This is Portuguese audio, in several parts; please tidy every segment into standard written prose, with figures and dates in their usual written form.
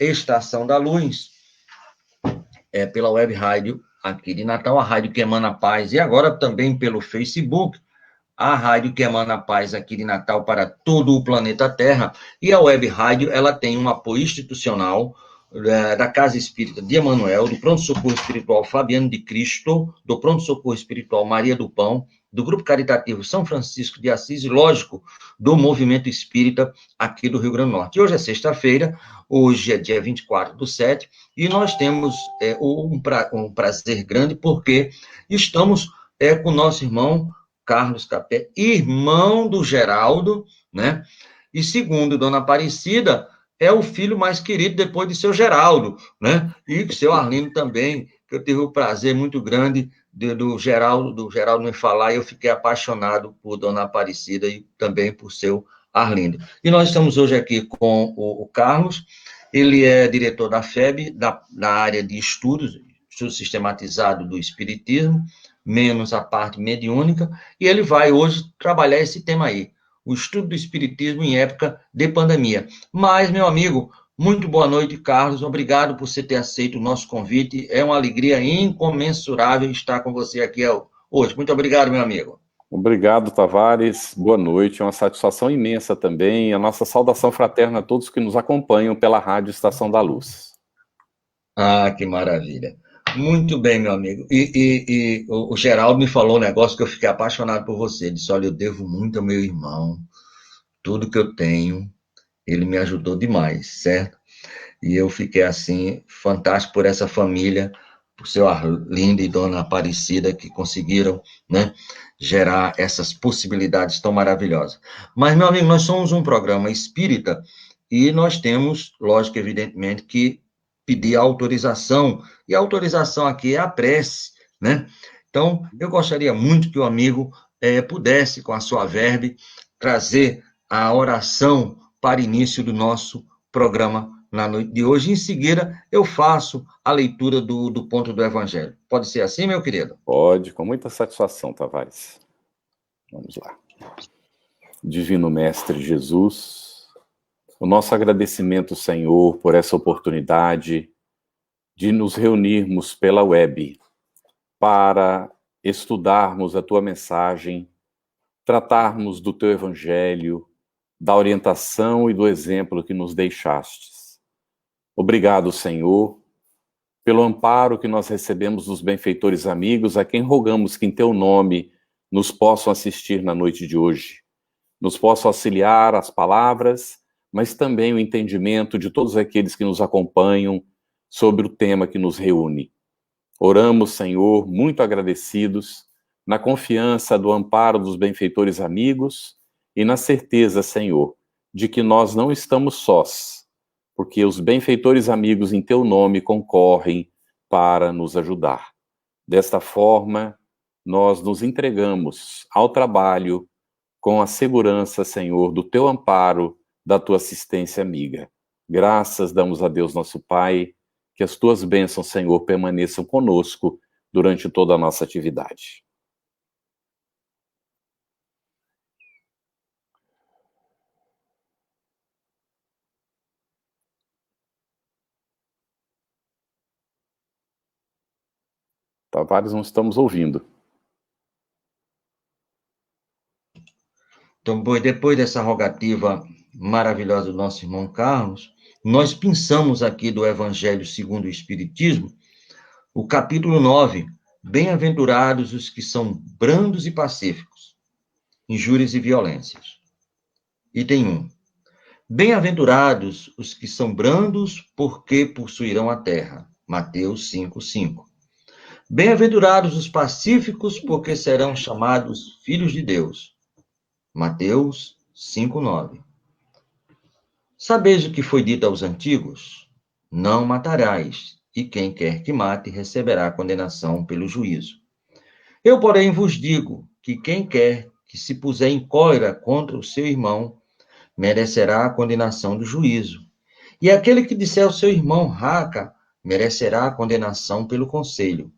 Estação da Luz, pela web rádio aqui de Natal, a rádio que emana paz, e agora também pelo Facebook, a rádio que emana paz aqui de Natal para todo o planeta Terra. E a web rádio, ela tem um apoio institucional da Casa Espírita de Emanuel, do Pronto Socorro Espiritual Fabiano de Cristo, do Pronto Socorro Espiritual Maria do Pão, do Grupo Caritativo São Francisco de Assis e, lógico, do Movimento Espírita aqui do Rio Grande do Norte. E hoje é sexta-feira, hoje é dia 24/7, e nós temos um prazer grande, porque estamos com o nosso irmão Carlos Capé, irmão do Geraldo, né? E segundo Dona Aparecida, é o filho mais querido depois de seu Geraldo, né? E seu Arlindo também, que eu tive o prazer muito grande do Geraldo me falar, e eu fiquei apaixonado por Dona Aparecida e também por seu Arlindo. E nós estamos hoje aqui com o Carlos, ele é diretor da FEB, da área de estudo sistematizado do Espiritismo, menos a parte mediúnica, e ele vai hoje trabalhar esse tema aí, o estudo do Espiritismo em época de pandemia. Mas, meu amigo, muito boa noite, Carlos, obrigado por você ter aceito o nosso convite, é uma alegria incomensurável estar com você aqui hoje. Muito obrigado, meu amigo. Obrigado, Tavares, boa noite, é uma satisfação imensa também, a nossa saudação fraterna a todos que nos acompanham pela Rádio Estação da Luz. Ah, que maravilha. Muito bem, meu amigo. E o Geraldo me falou um negócio que eu fiquei apaixonado por você. Ele disse: olha, eu devo muito ao meu irmão, tudo que eu tenho, ele me ajudou demais, certo? E eu fiquei assim, fantástico por essa família, por seu Arlindo e Dona Aparecida, que conseguiram, né, gerar essas possibilidades tão maravilhosas. Mas, meu amigo, nós somos um programa espírita e nós temos, lógico, evidentemente, que pedir autorização, e a autorização aqui é a prece, né? Então, eu gostaria muito que o amigo pudesse, com a sua verve, trazer a oração para início do nosso programa na noite de hoje. Em seguida, eu faço a leitura do ponto do Evangelho. Pode ser assim, meu querido? Pode, com muita satisfação, Tavares. Vamos lá. Divino Mestre Jesus, o nosso agradecimento, Senhor, por essa oportunidade de nos reunirmos pela web para estudarmos a Tua mensagem, tratarmos do Teu Evangelho, da orientação e do exemplo que nos deixastes. Obrigado, Senhor, pelo amparo que nós recebemos dos benfeitores amigos, a quem rogamos que em Teu nome nos possam assistir na noite de hoje, nos possam auxiliar as palavras, mas também o entendimento de todos aqueles que nos acompanham sobre o tema que nos reúne. Oramos, Senhor, muito agradecidos, na confiança do amparo dos benfeitores amigos e na certeza, Senhor, de que nós não estamos sós, porque os benfeitores amigos em Teu nome concorrem para nos ajudar. Desta forma, nós nos entregamos ao trabalho com a segurança, Senhor, do Teu amparo, da Tua assistência amiga. Graças damos a Deus, nosso Pai, que as Tuas bênçãos, Senhor, permaneçam conosco durante toda a nossa atividade. Tavares, não estamos ouvindo. Então, depois dessa rogativa maravilhosa do nosso irmão Carlos, nós pensamos aqui do Evangelho segundo o Espiritismo, o capítulo 9, bem-aventurados os que são brandos e pacíficos, injúrias e violências. Item 1. Bem-aventurados os que são brandos, porque possuirão a terra. Mateus 5:5. Bem-aventurados os pacíficos, porque serão chamados filhos de Deus. Mateus 5:9. Sabeis o que foi dito aos antigos? Não matarás, e quem quer que mate receberá condenação pelo juízo. Eu, porém, vos digo que quem quer que se puser em cólera contra o seu irmão, merecerá a condenação do juízo. E aquele que disser ao seu irmão, raca, merecerá a condenação pelo conselho.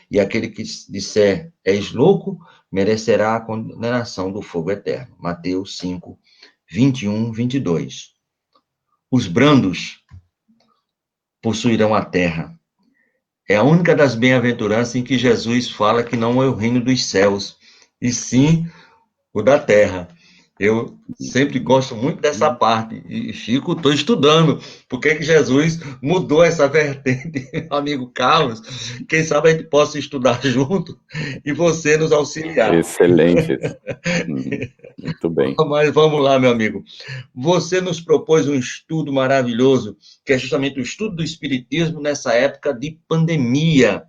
E aquele que disser, és louco, merecerá a condenação do fogo eterno. Mateus 5, 21, 22. Os brandos, possuirão a terra. É a única das bem-aventuranças em que Jesus fala que não é o reino dos céus, e sim o da terra. Eu sempre gosto muito dessa parte, e Chico, estou estudando por que Jesus mudou essa vertente, amigo Carlos. Quem sabe a gente possa estudar junto e você nos auxiliar. Excelente. Muito bem. Mas vamos lá, meu amigo. Você nos propôs um estudo maravilhoso, que é justamente o estudo do Espiritismo nessa época de pandemia.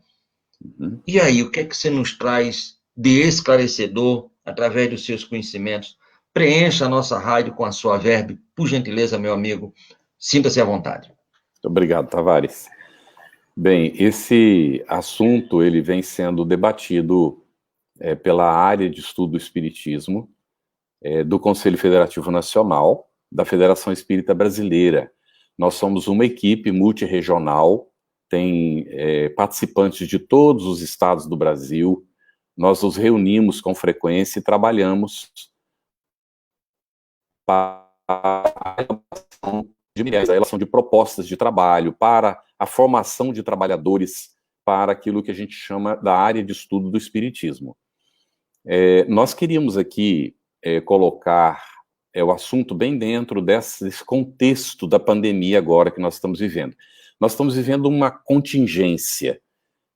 E aí, o que é que você nos traz de esclarecedor através dos seus conhecimentos? Preencha a nossa rádio com a sua verve, por gentileza, meu amigo. Sinta-se à vontade. Muito obrigado, Tavares. Bem, esse assunto ele vem sendo debatido pela área de estudo do Espiritismo do Conselho Federativo Nacional, da Federação Espírita Brasileira. Nós somos uma equipe multirregional, tem participantes de todos os estados do Brasil. Nós nos reunimos com frequência e trabalhamos para a elaboração de propostas de trabalho, para a formação de trabalhadores para aquilo que a gente chama da área de estudo do Espiritismo. Nós queríamos aqui colocar o assunto bem dentro desse contexto da pandemia agora que nós estamos vivendo. Nós estamos vivendo uma contingência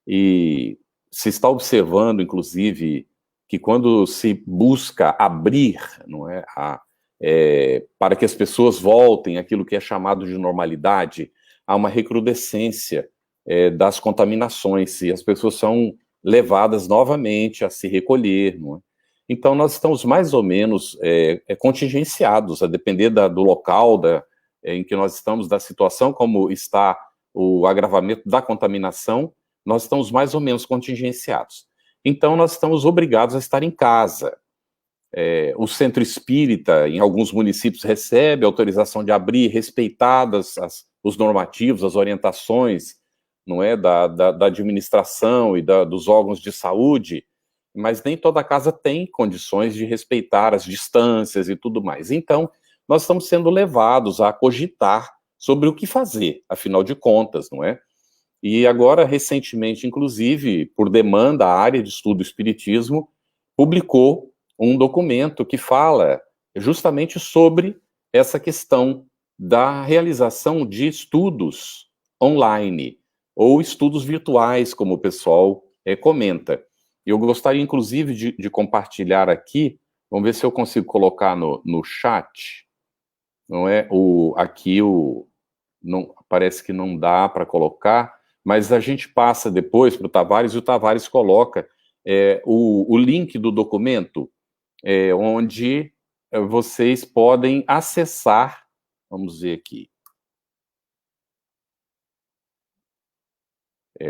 e se está observando, inclusive, que quando se busca abrir, não é, para que as pessoas voltem àquilo que é chamado de normalidade, há uma recrudescência das contaminações e as pessoas são levadas novamente a se recolher, não é? Então, nós estamos mais ou menos contingenciados, a depender do local em que nós estamos, da situação, como está o agravamento da contaminação, nós estamos mais ou menos contingenciados. Então, nós estamos obrigados a estar em casa. O centro espírita, em alguns municípios, recebe autorização de abrir, respeitadas os normativos, as orientações, não é, da administração e dos órgãos de saúde, mas nem toda casa tem condições de respeitar as distâncias e tudo mais. Então, nós estamos sendo levados a cogitar sobre o que fazer, afinal de contas, não é? E agora, recentemente, inclusive, por demanda, a área de estudo do Espiritismo publicou um documento que fala justamente sobre essa questão da realização de estudos online, ou estudos virtuais, como o pessoal comenta. Eu gostaria, inclusive, de compartilhar aqui, vamos ver se eu consigo colocar no chat, não é? Não, parece que não dá para colocar, mas a gente passa depois para o Tavares, e o Tavares coloca o link do documento, onde vocês podem acessar, vamos ver aqui.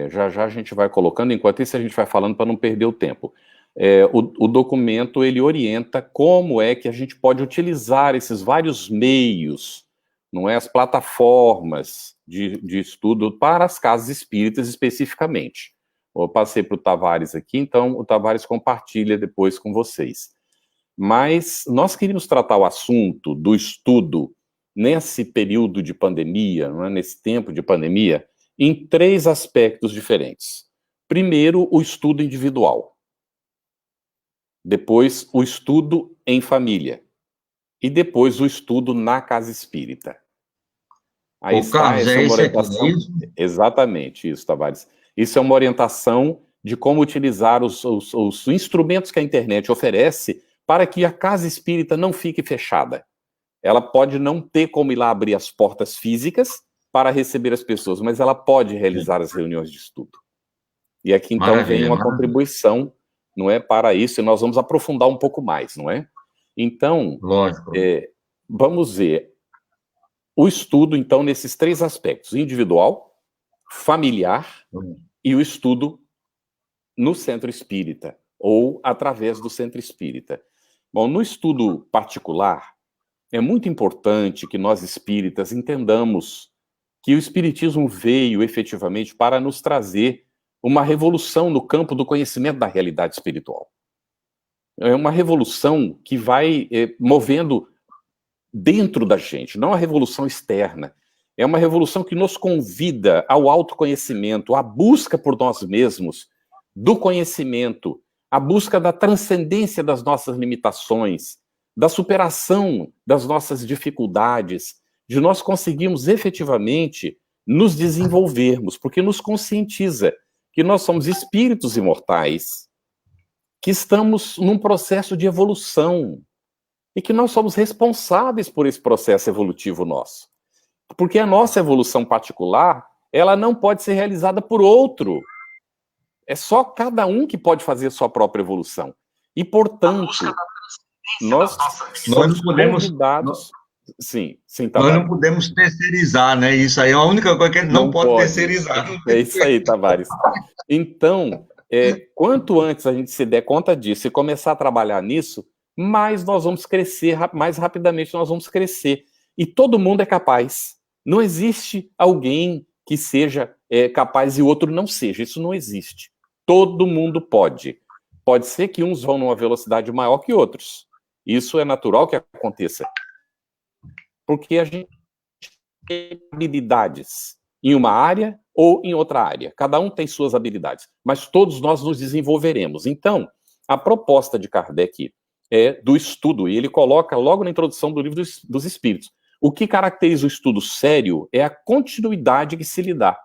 Já a gente vai colocando, enquanto isso a gente vai falando para não perder o tempo. O documento, ele orienta como é que a gente pode utilizar esses vários meios, não é, as plataformas de estudo para as casas espíritas especificamente. Eu passei para o Tavares aqui, então o Tavares compartilha depois com vocês. Mas nós queríamos tratar o assunto do estudo nesse período de pandemia, não é, nesse tempo de pandemia, em 3 aspectos diferentes. Primeiro, o estudo individual. Depois, o estudo em família. E depois, o estudo na casa espírita. Aí está, essa é uma orientação. Exatamente, isso, Tavares. Isso é uma orientação de como utilizar os instrumentos que a internet oferece para que a casa espírita não fique fechada. Ela pode não ter como ir lá abrir as portas físicas para receber as pessoas, mas ela pode realizar as reuniões de estudo. E aqui, então, vem uma contribuição, não é, para isso, e nós vamos aprofundar um pouco mais, não é? Então, vamos ver o estudo, então, nesses 3 aspectos, individual, familiar e o estudo no centro espírita, ou através do centro espírita. Bom, no estudo particular, é muito importante que nós espíritas entendamos que o espiritismo veio efetivamente para nos trazer uma revolução no campo do conhecimento da realidade espiritual. É uma revolução que vai movendo dentro da gente, não a revolução externa. é uma revolução que nos convida ao autoconhecimento, à busca por nós mesmos, do conhecimento, à busca da transcendência das nossas limitações, da superação das nossas dificuldades, de nós conseguirmos efetivamente nos desenvolvermos, porque nos conscientiza que nós somos espíritos imortais, que estamos num processo de evolução e que nós somos responsáveis por esse processo evolutivo nosso. Porque a nossa evolução particular, ela não pode ser realizada por outro. É só cada um que pode fazer a sua própria evolução. E, portanto, nós somos convidados... Sim, Nós não podemos terceirizar, né? Isso aí é a única coisa que a gente não pode terceirizar. É isso aí, Tavares. Então, quanto antes a gente se der conta disso e começar a trabalhar nisso, mais nós vamos crescer, mais rapidamente nós vamos crescer. E todo mundo é capaz. Não existe alguém que seja capaz e o outro não seja. Isso não existe. Todo mundo pode. Pode ser que uns vão numa velocidade maior que outros. Isso é natural que aconteça. Porque a gente tem habilidades em uma área ou em outra área. Cada um tem suas habilidades, mas todos nós nos desenvolveremos. Então, a proposta de Kardec é do estudo, e ele coloca logo na introdução do Livro dos Espíritos. O que caracteriza o estudo sério é a continuidade que se lhe dá.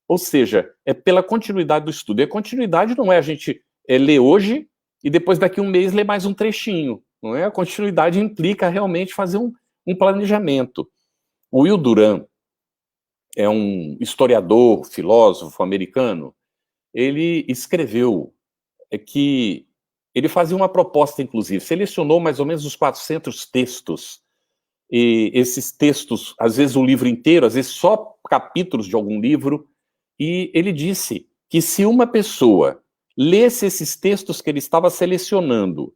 Ou seja, é pela continuidade do estudo. E a continuidade não é a gente ler hoje e depois daqui um mês ler mais um trechinho. Não é? A continuidade implica realmente fazer um planejamento. O Will Durant é um historiador, filósofo americano. Ele escreveu que ele fazia uma proposta, inclusive, selecionou mais ou menos uns 400 textos, e esses textos, às vezes o livro inteiro, às vezes só capítulos de algum livro, e ele disse que se uma pessoa lesse esses textos que ele estava selecionando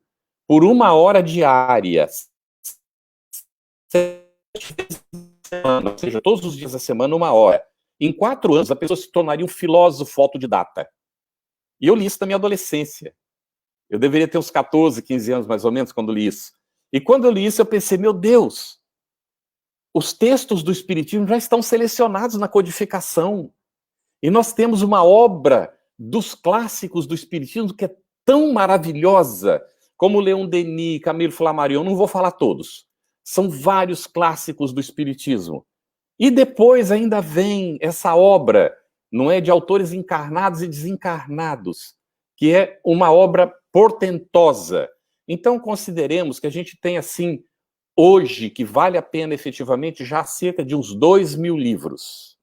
por 1 hora diária, ou seja, todos os dias da semana, 1 hora. Em 4 anos, a pessoa se tornaria um filósofo autodidata. E eu li isso na minha adolescência. Eu deveria ter uns 14, 15 anos, mais ou menos, quando li isso. E quando eu li isso, eu pensei, meu Deus, os textos do Espiritismo já estão selecionados na codificação. E nós temos uma obra dos clássicos do Espiritismo que é tão maravilhosa, como Leon Denis, Camilo Flammarion, não vou falar todos. São vários clássicos do Espiritismo. E depois ainda vem essa obra, não é, de autores encarnados e desencarnados, que é uma obra portentosa. Então, consideremos que a gente tem, assim, hoje, que vale a pena efetivamente, já cerca de uns 2.000 livros.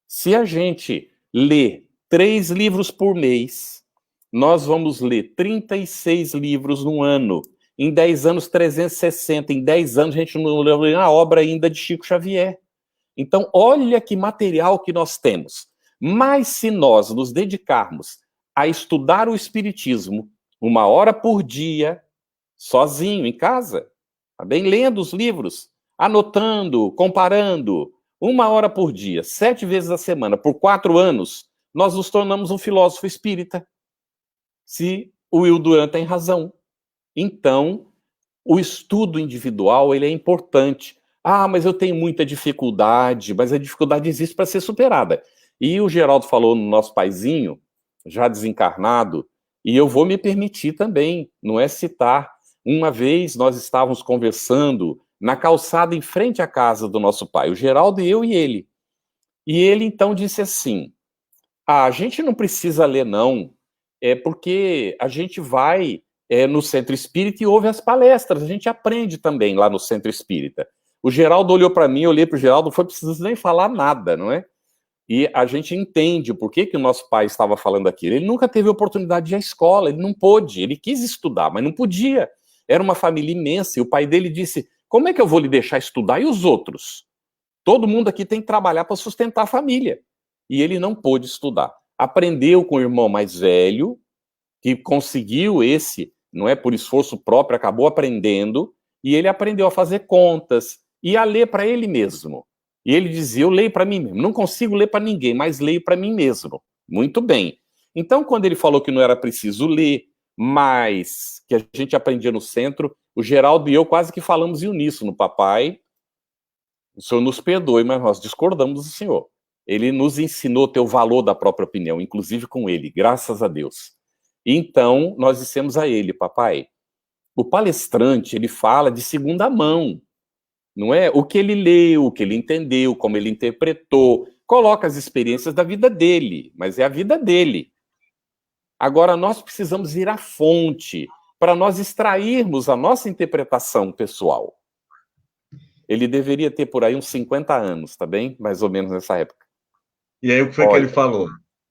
Se a gente lê 3 livros por mês, nós vamos ler 36 livros no ano. Em 10 anos, 360. Em 10 anos, a gente não leu a obra ainda de Chico Xavier. Então, olha que material que nós temos. Mas se nós nos dedicarmos a estudar o Espiritismo 1 hora por dia, sozinho, em casa, tá bem? Lendo os livros, anotando, comparando, 1 hora por dia, 7 vezes a semana, por 4 anos, nós nos tornamos um filósofo espírita. Se o Will Durant tem razão. Então, o estudo individual, ele é importante. Ah, mas eu tenho muita dificuldade, mas a dificuldade existe para ser superada. E o Geraldo falou no nosso paizinho, já desencarnado, e eu vou me permitir também, não é citar. Uma vez nós estávamos conversando na calçada em frente à casa do nosso pai, o Geraldo, eu e ele. E ele então disse assim, a gente não precisa ler não, porque a gente vai no Centro Espírita e ouve as palestras, a gente aprende também lá no Centro Espírita. O Geraldo olhou para mim, eu olhei para o Geraldo, não foi preciso nem falar nada, não é? E a gente entende por que o nosso pai estava falando aquilo. Ele nunca teve oportunidade de ir à escola, ele não pôde, ele quis estudar, mas não podia. Era uma família imensa, e o pai dele disse, como é que eu vou lhe deixar estudar? E os outros? Todo mundo aqui tem que trabalhar para sustentar a família. E ele não pôde estudar. Aprendeu com o irmão mais velho, que conseguiu não é por esforço próprio, acabou aprendendo, e ele aprendeu a fazer contas e a ler para ele mesmo. E ele dizia, eu leio para mim mesmo, não consigo ler para ninguém, mas leio para mim mesmo. Muito bem. Então, quando ele falou que não era preciso ler, mas que a gente aprendia no centro, o Geraldo e eu quase que falamos em uníssono, papai, O senhor nos perdoe, mas nós discordamos do senhor. Ele nos ensinou a ter o valor da própria opinião, inclusive com ele, graças a Deus. Então, nós dissemos a ele, papai, o palestrante, ele fala de segunda mão, não é? O que ele leu, o que ele entendeu, como ele interpretou, coloca as experiências da vida dele, mas é a vida dele. Agora, nós precisamos ir à fonte para nós extrairmos a nossa interpretação pessoal. Ele deveria ter por aí uns 50 anos, tá bem? Mais ou menos nessa época. E aí, o que foi que ele falou?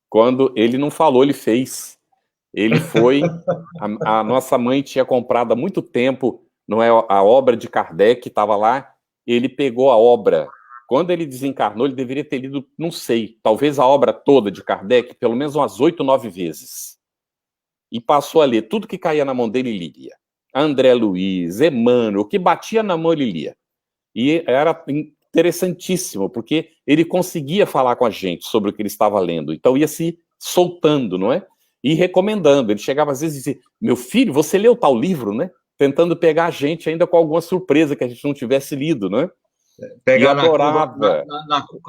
Quando ele não falou, ele fez. Ele foi... a nossa mãe tinha comprado há muito tempo, não é, a obra de Kardec, que estava lá, ele pegou a obra. Quando ele desencarnou, ele deveria ter lido, não sei, talvez a obra toda de Kardec, pelo menos umas 8, 9 vezes. E passou a ler tudo que caía na mão dele, ele lia. André Luiz, Emmanuel, o que batia na mão, ele lia. E era interessantíssimo, porque ele conseguia falar com a gente sobre o que ele estava lendo. Então ia se soltando, não é? E recomendando. Ele chegava às vezes e dizia, meu filho, você leu tal livro, né? Tentando pegar a gente ainda com alguma surpresa que a gente não tivesse lido, não é? Pegar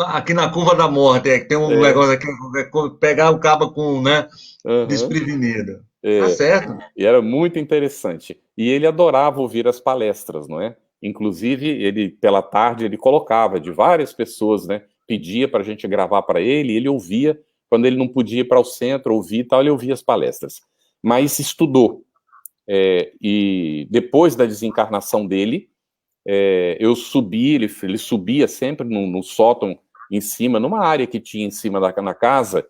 aqui na curva da morte, que tem um negócio aqui, pegar o cabo com, né, desprevenido. Tá certo. E era muito interessante. E ele adorava ouvir as palestras, não é? Inclusive, ele, pela tarde, ele colocava de várias pessoas, né? Pedia para a gente gravar para ele, e ele ouvia. Quando ele não podia ir para o centro, ouvir e tal, ele ouvia as palestras. Mas estudou. E depois da desencarnação dele, eu subi, ele subia sempre no sótão em cima, numa área que tinha em cima na casa,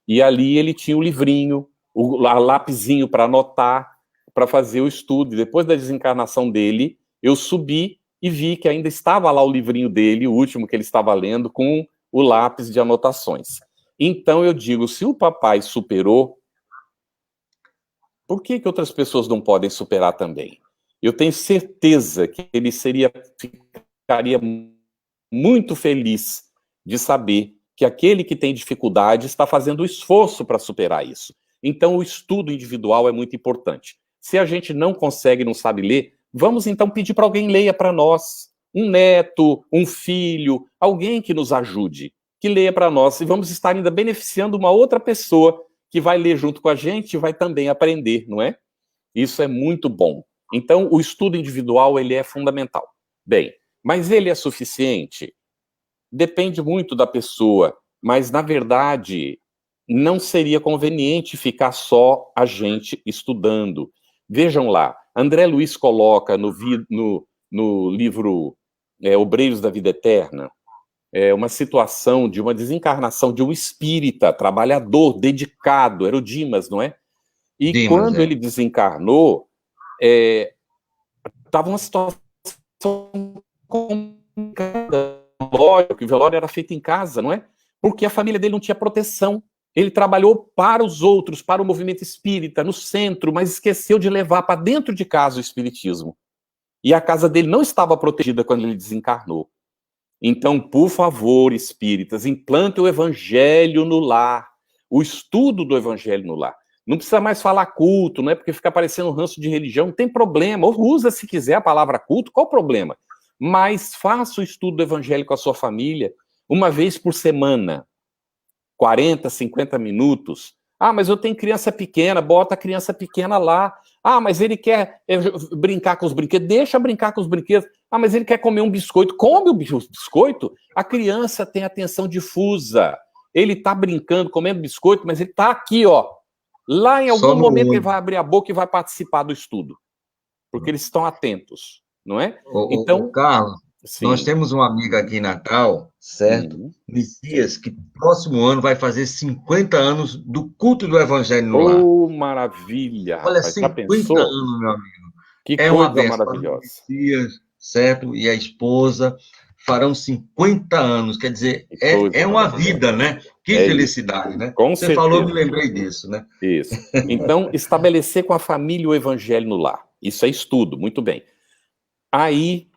e ali ele tinha o livrinho, o lapisinho para anotar, para fazer o estudo. E depois da desencarnação dele, eu subi e vi que ainda estava lá o livrinho dele, o último que ele estava lendo, com o lápis de anotações. Então eu digo, se o papai superou, por que outras pessoas não podem superar também? Eu tenho certeza que ele ficaria muito feliz de saber que aquele que tem dificuldade está fazendo o esforço para superar isso. Então o estudo individual é muito importante. Se a gente não consegue, não sabe ler, vamos então pedir para alguém leia para nós. Um neto, um filho, alguém que nos ajude, que leia para nós. E vamos estar ainda beneficiando uma outra pessoa que vai ler junto com a gente e vai também aprender, não é? Isso é muito bom. Então, o estudo individual, ele é fundamental. Bem, mas ele é suficiente? Depende muito da pessoa, mas, na verdade, não seria conveniente ficar só a gente estudando. Vejam lá, André Luiz coloca no livro Obreiros da Vida Eterna, uma situação de uma desencarnação de um espírita, trabalhador, dedicado, era o Dimas, não é? E Dimas, quando ele desencarnou, estava uma situação complicada. Lógico, o velório era feito em casa, não é? Porque a família dele não tinha proteção. Ele trabalhou para os outros, para o movimento espírita, no centro, mas esqueceu de levar para dentro de casa o espiritismo. E a casa dele não estava protegida quando ele desencarnou. Então, por favor, espíritas, implantem o evangelho no lar, o estudo do evangelho no lar. Não precisa mais falar culto, não é porque fica parecendo um ranço de religião, não tem problema, ou usa se quiser a palavra culto, qual o problema? Mas faça o estudo do evangelho com a sua família, uma vez por semana, 40, 50 minutos. Ah, mas eu tenho criança pequena, bota a criança pequena lá. Ah, mas ele quer brincar com os brinquedos, deixa brincar com os brinquedos. Ah, mas ele quer comer um biscoito, come o biscoito. A criança tem atenção difusa. Ele está brincando, comendo biscoito, mas ele está aqui, ó. Lá em algum momento ele vai abrir a boca e vai participar do estudo. Porque eles estão atentos, não é? Então, Carlos, sim, nós temos uma amiga aqui em Natal, certo? Messias, que próximo ano vai fazer 50 anos do culto do Evangelho no lar. Oh, maravilha! Olha, rapaz, 50 anos, meu amigo. Que coisa maravilhosa. Messias, certo? E a esposa farão 50 anos, quer dizer, é uma vida, né? Que felicidade, né? Com Você certeza. falou, me lembrei disso, né? Isso. Então, estabelecer com a família o evangelho no lar. Isso é estudo, muito bem. Aí,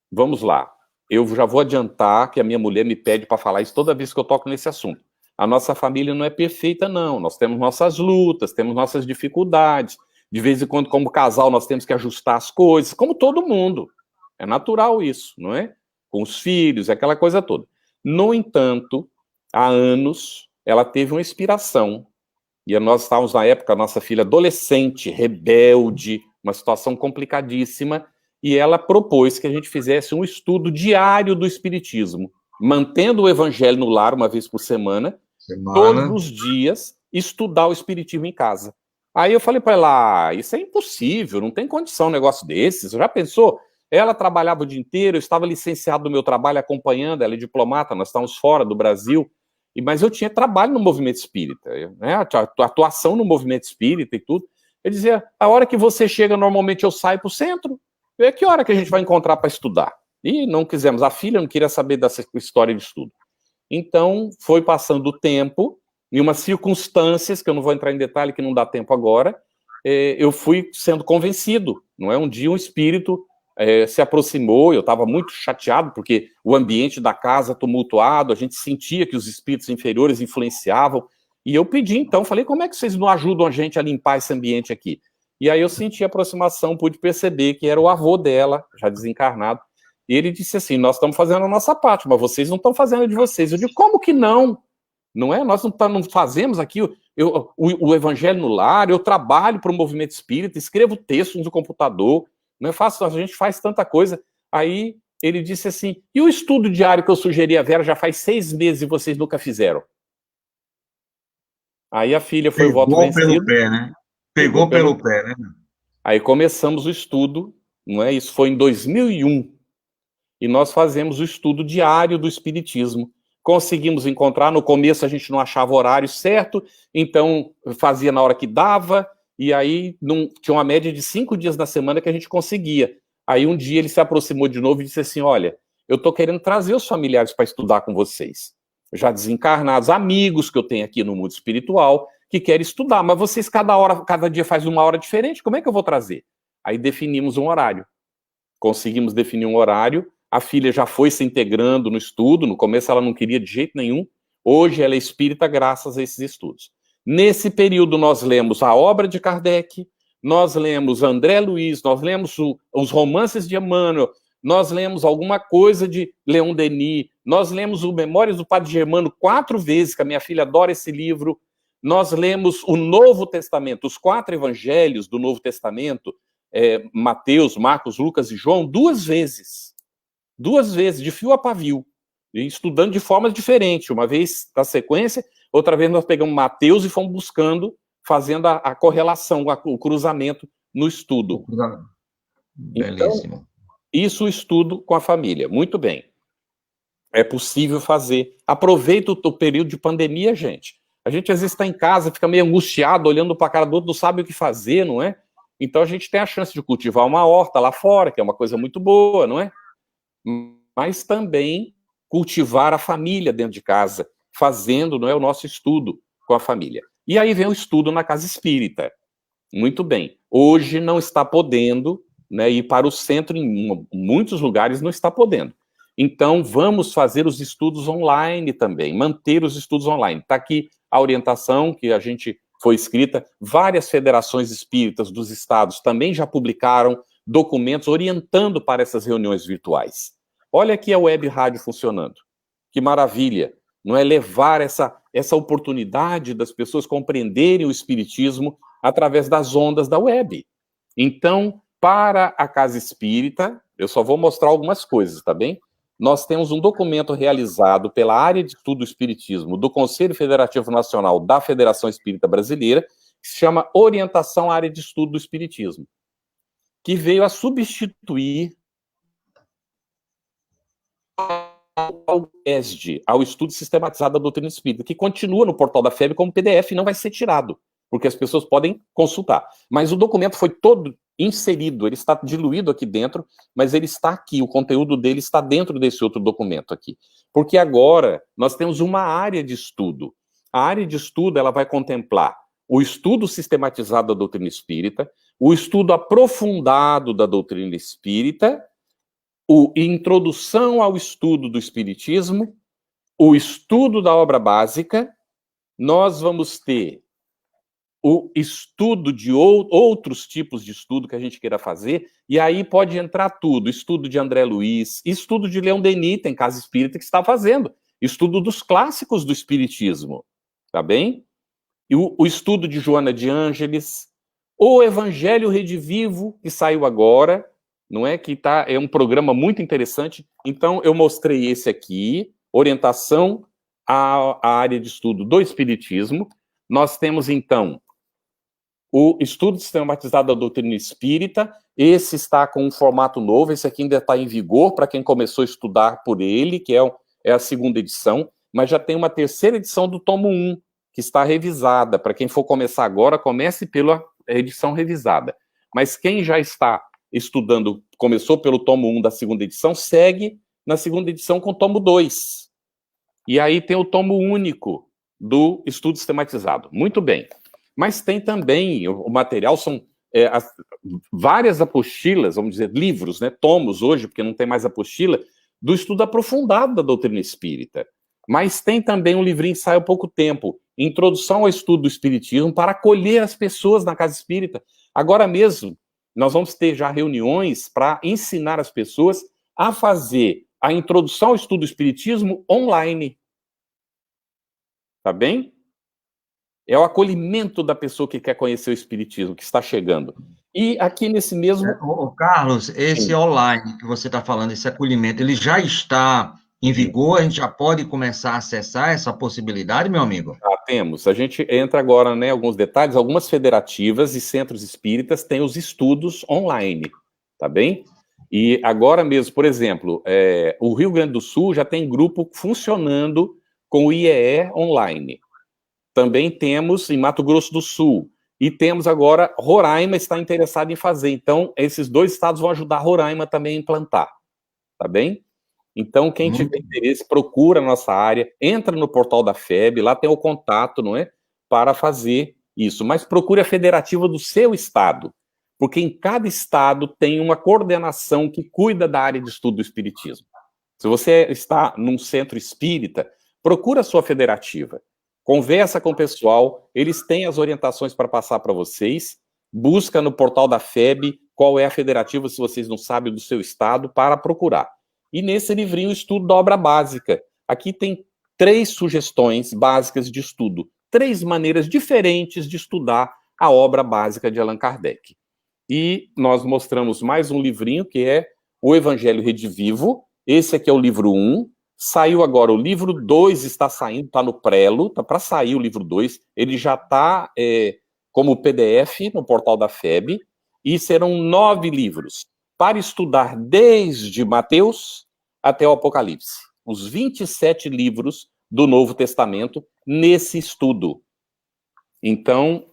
vamos lá. Eu já vou adiantar que a minha mulher me pede para falar isso toda vez que eu toco nesse assunto. A nossa família não é perfeita, não. Nós temos nossas lutas, temos nossas dificuldades. De vez em quando, como casal, nós temos que ajustar as coisas, como todo mundo. É natural isso, não é? com os filhos, aquela coisa toda. No entanto, há anos, ela teve uma inspiração, e nós estávamos na época, a nossa filha adolescente, rebelde, uma situação complicadíssima, e ela propôs que a gente fizesse um estudo diário do Espiritismo, mantendo o Evangelho no lar uma vez por semana, todos os dias, estudar o Espiritismo em casa. Aí eu falei para ela, isso é impossível, não tem condição um negócio desses, já pensou? Ela trabalhava o dia inteiro, eu estava licenciado no meu trabalho acompanhando, ela é diplomata, nós estávamos fora do Brasil, mas eu tinha trabalho no movimento espírita, né, atuação no movimento espírita e tudo. Eu dizia, a hora que você chega, normalmente eu saio para o centro, que hora que a gente vai encontrar para estudar? E não quisemos, a filha não queria saber dessa história de estudo. Então, foi passando o tempo, em umas circunstâncias, que eu não vou entrar em detalhe, que não dá tempo agora, eu fui sendo convencido, não é? Um dia um espírito se aproximou, eu estava muito chateado, porque o ambiente da casa tumultuado, a gente sentia que os espíritos inferiores influenciavam, e eu pedi então, falei, como é que vocês não ajudam a gente a limpar esse ambiente aqui? E aí eu senti a aproximação, pude perceber que era o avô dela, já desencarnado, e ele disse assim, nós estamos fazendo a nossa parte, mas vocês não estão fazendo a de vocês. Eu digo, como que não? Não é? Nós não fazemos aqui o evangelho no lar, eu trabalho para o movimento espírita, escrevo textos no computador, não é fácil, a gente faz tanta coisa. Aí ele disse assim, e o estudo diário que eu sugeri a Vera já faz 6 meses e vocês nunca fizeram? Aí a filha foi o voto vencido. Pegou pelo pé, né? Pegou pelo pé, né? Aí começamos o estudo, não é? Isso foi em 2001. E nós fazemos o estudo diário do Espiritismo. Conseguimos encontrar, no começo a gente não achava o horário certo, então fazia na hora que dava, e aí tinha uma média de 5 dias na semana que a gente conseguia. Aí um dia ele se aproximou de novo e disse assim, olha, eu estou querendo trazer os familiares para estudar com vocês. Já desencarnados, amigos que eu tenho aqui no mundo espiritual, que querem estudar, mas vocês cada dia faz uma hora diferente, como é que eu vou trazer? Aí definimos um horário. Conseguimos definir um horário, a filha já foi se integrando no estudo, no começo ela não queria de jeito nenhum, hoje ela é espírita graças a esses estudos. Nesse período nós lemos a obra de Kardec, nós lemos André Luiz, nós lemos os romances de Emmanuel, nós lemos alguma coisa de Leon Denis, nós lemos o Memórias do Padre Germano 4 vezes, que a minha filha adora esse livro, nós lemos o Novo Testamento, os 4 evangelhos do Novo Testamento, Mateus, Marcos, Lucas e João, 2 vezes, de fio a pavio, estudando de formas diferentes, uma vez na sequência, outra vez nós pegamos Mateus e fomos buscando, fazendo a correlação, o cruzamento no estudo. Belíssimo. Então, isso o estudo com a família, muito bem. É possível fazer. Aproveita o período de pandemia, gente. A gente às vezes está em casa, fica meio angustiado, olhando para a cara do outro, não sabe o que fazer, não é? Então a gente tem a chance de cultivar uma horta lá fora, que é uma coisa muito boa, não é? Mas também cultivar a família dentro de casa, fazendo, não é, o nosso estudo com a família. E aí vem o estudo na casa espírita. Muito bem. Hoje não está podendo, né, ir para o centro, em muitos lugares não está podendo. Então vamos fazer os estudos online também, manter os estudos online. Está aqui a orientação que a gente foi escrita, várias federações espíritas dos estados também já publicaram documentos orientando para essas reuniões virtuais. Olha aqui a web rádio funcionando. Que maravilha, não é? Levar essa oportunidade das pessoas compreenderem o espiritismo através das ondas da web. Então, para a Casa Espírita, eu só vou mostrar algumas coisas, tá bem? Nós temos um documento realizado pela área de estudo do espiritismo do Conselho Federativo Nacional da Federação Espírita Brasileira, que se chama Orientação à Área de Estudo do Espiritismo, que veio a substituir ao ESD, ao Estudo Sistematizado da Doutrina Espírita, que continua no portal da FEB como PDF e não vai ser tirado, porque as pessoas podem consultar. Mas o documento foi todo inserido, ele está diluído aqui dentro, mas ele está aqui, o conteúdo dele está dentro desse outro documento aqui. Porque agora nós temos uma área de estudo. A área de estudo ela vai contemplar o estudo sistematizado da doutrina espírita, o estudo aprofundado da doutrina espírita, a introdução ao estudo do espiritismo, o estudo da obra básica. Nós vamos ter o estudo de outros tipos de estudo que a gente queira fazer, e aí pode entrar tudo, estudo de André Luiz, estudo de Leon Denis, tem Casa Espírita que está fazendo, estudo dos clássicos do Espiritismo, tá bem? E o estudo de Joana de Ângeles, o Evangelho Redivivo, que saiu agora, não é? Que é um programa muito interessante. Então, eu mostrei esse aqui, orientação à área de estudo do Espiritismo. Nós temos, então, o estudo sistematizado da doutrina espírita. Esse está com um formato novo, esse aqui ainda está em vigor para quem começou a estudar por ele, que é a segunda edição, mas já tem uma terceira edição do tomo 1, que está revisada. Para quem for começar agora, comece pela edição revisada. Mas quem já está estudando, começou pelo tomo 1 da segunda edição, segue na segunda edição com o tomo 2. E aí tem o tomo único do estudo sistematizado. Muito bem. Mas tem também, o material são várias apostilas, vamos dizer, livros, né, tomos hoje, porque não tem mais apostila, do estudo aprofundado da doutrina espírita. Mas tem também um livrinho que sai há pouco tempo, Introdução ao Estudo do Espiritismo, para acolher as pessoas na Casa Espírita. Agora mesmo, nós vamos ter já reuniões para ensinar as pessoas a fazer a introdução ao estudo do Espiritismo online. Tá bem? É o acolhimento da pessoa que quer conhecer o Espiritismo, que está chegando. E aqui nesse mesmo... Carlos, esse online que você está falando, esse acolhimento, ele já está em vigor? A gente já pode começar a acessar essa possibilidade, meu amigo? Já temos. A gente entra agora, né, alguns detalhes. Algumas federativas e centros espíritas têm os estudos online, tá bem? E agora mesmo, por exemplo, o Rio Grande do Sul já tem grupo funcionando com o IEE online. Também temos em Mato Grosso do Sul. E temos agora, Roraima está interessado em fazer. Então, esses dois estados vão ajudar Roraima também a implantar. Tá bem? Então, quem tiver interesse, procura a nossa área, entra no portal da FEB, lá tem o contato, não é? Para fazer isso. Mas procure a federativa do seu estado. Porque em cada estado tem uma coordenação que cuida da área de estudo do espiritismo. Se você está num centro espírita, procura a sua federativa. Conversa com o pessoal, eles têm as orientações para passar para vocês, busca no portal da FEB qual é a federativa, se vocês não sabem, do seu estado, para procurar. E nesse livrinho, o estudo da obra básica. Aqui tem 3 sugestões básicas de estudo, 3 maneiras diferentes de estudar a obra básica de Allan Kardec. E nós mostramos mais um livrinho, que é o Evangelho Redivivo. Esse aqui é o livro 1. Saiu agora o livro 2, está saindo, está no prelo, está para sair o livro 2. Ele já está como PDF no portal da FEB. E serão 9 livros para estudar desde Mateus até o Apocalipse. Os 27 livros do Novo Testamento nesse estudo. Então,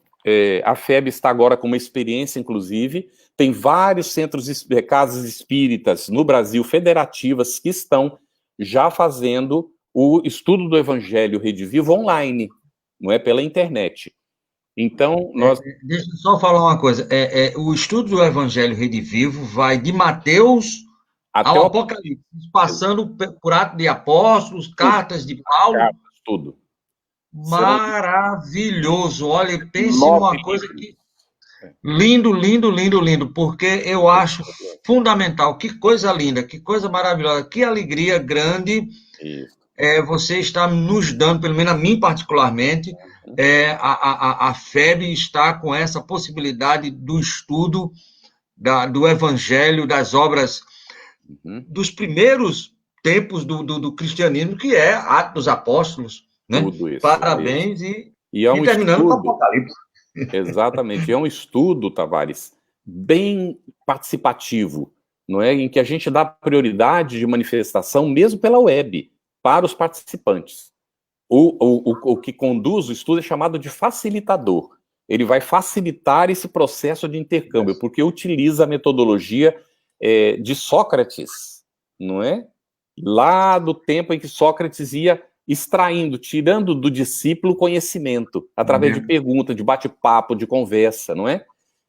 a FEB está agora com uma experiência, inclusive, tem vários centros, casas espíritas no Brasil, federativas, que estão já fazendo o estudo do Evangelho Redivivo online, não é pela internet. Então, nós... Deixa eu só falar uma coisa. O estudo do Evangelho Redivivo vai de Mateus ao Apocalipse, passando por Atos de Apóstolos, cartas de Paulo. Tudo. Maravilhoso. Olha, pense numa coisa que... Lindo, lindo, lindo, lindo, porque eu acho fundamental. Que coisa linda, que coisa maravilhosa, que alegria grande você está nos dando, pelo menos a mim particularmente, a FEB está com essa possibilidade do estudo do Evangelho, das obras dos primeiros tempos do cristianismo, que é Atos dos Apóstolos. Né? Tudo isso. Parabéns e terminando com o Apocalipse. Exatamente, é um estudo, Tavares, bem participativo, não é? Em que a gente dá prioridade de manifestação, mesmo pela web, para os participantes. O que conduz o estudo é chamado de facilitador. Ele vai facilitar esse processo de intercâmbio, porque utiliza a metodologia de Sócrates, não é? Lá do tempo em que Sócrates ia extraindo, tirando do discípulo conhecimento, através de pergunta, de bate-papo, de conversa, não é?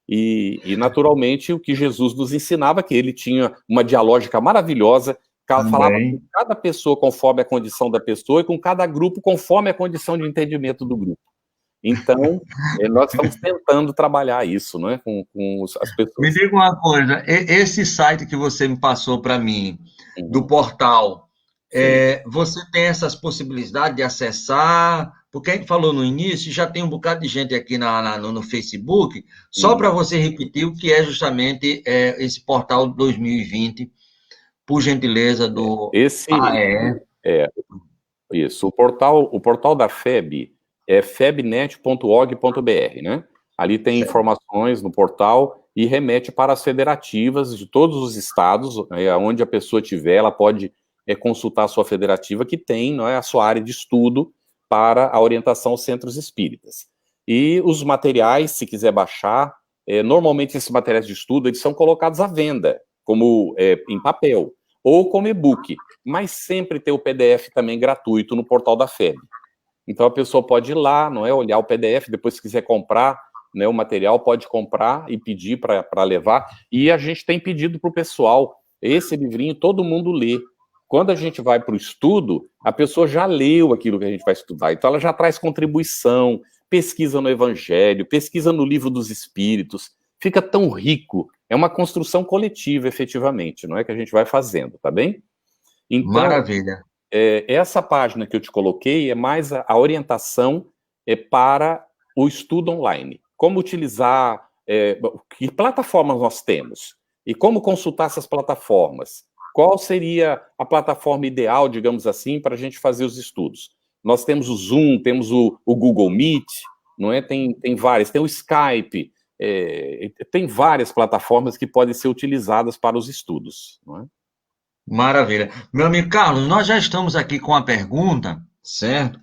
E, naturalmente, o que Jesus nos ensinava, que ele tinha uma dialógica maravilhosa, falava com cada pessoa conforme a condição da pessoa e com cada grupo conforme a condição de entendimento do grupo. Então, nós estamos tentando trabalhar isso, não é, com as Me pessoas. diga uma coisa, esse site que você me passou para mim, do portal, Sim. você tem essas possibilidades de acessar? Porque a gente falou no início, já tem um bocado de gente aqui no Facebook, só para você repetir o que é justamente esse portal 2020, por gentileza, do AE. Isso. O portal da FEB é febnet.org.br, né? Ali tem informações no portal e remete para as federativas de todos os estados, onde a pessoa tiver, ela pode consultar a sua federativa, que tem, não é, a sua área de estudo para a orientação aos centros espíritas. E os materiais, se quiser baixar, normalmente esses materiais de estudo, eles são colocados à venda, como em papel, ou como e-book, mas sempre tem o PDF também gratuito no portal da FEB. Então a pessoa pode ir lá, não é, olhar o PDF, depois se quiser comprar, né, o material, pode comprar e pedir para levar. E a gente tem pedido para o pessoal, esse livrinho todo mundo lê. Quando a gente vai para o estudo, a pessoa já leu aquilo que a gente vai estudar, então ela já traz contribuição, pesquisa no Evangelho, pesquisa no Livro dos Espíritos, fica tão rico. É uma construção coletiva, efetivamente, não é, que a gente vai fazendo, tá bem? Então, Maravilha. Essa página que eu te coloquei é mais a orientação para o estudo online. Como utilizar, que plataformas nós temos e como consultar essas plataformas. Qual seria a plataforma ideal, digamos assim, para a gente fazer os estudos? Nós temos o Zoom, temos o Google Meet, não é? Tem várias, tem o Skype, tem várias plataformas que podem ser utilizadas para os estudos, não é? Maravilha. Meu amigo Carlos, nós já estamos aqui com a pergunta, certo?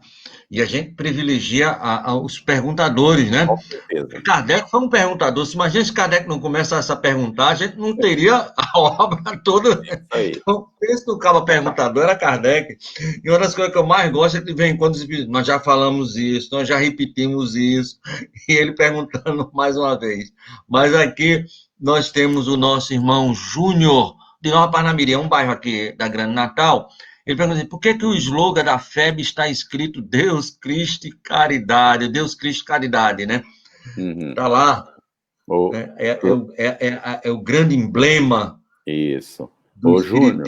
E a gente privilegia os perguntadores, né? Com certeza. Kardec foi um perguntador. Se imagina se Kardec não começasse a perguntar, a gente não teria a obra toda. Aí. Então, esse do cabo perguntador era Kardec. E uma das coisas que eu mais gosto é que vem quando nós já falamos isso, nós já repetimos isso, e ele perguntando mais uma vez. Mas aqui nós temos o nosso irmão Júnior, de Nova Parnamirim, um bairro aqui da Grande Natal. Ele pergunta assim, por que o slogan da FEB está escrito Deus, Cristo e Caridade? Deus, Cristo e Caridade, né? Está lá. É o grande emblema. Isso. Do Júnior,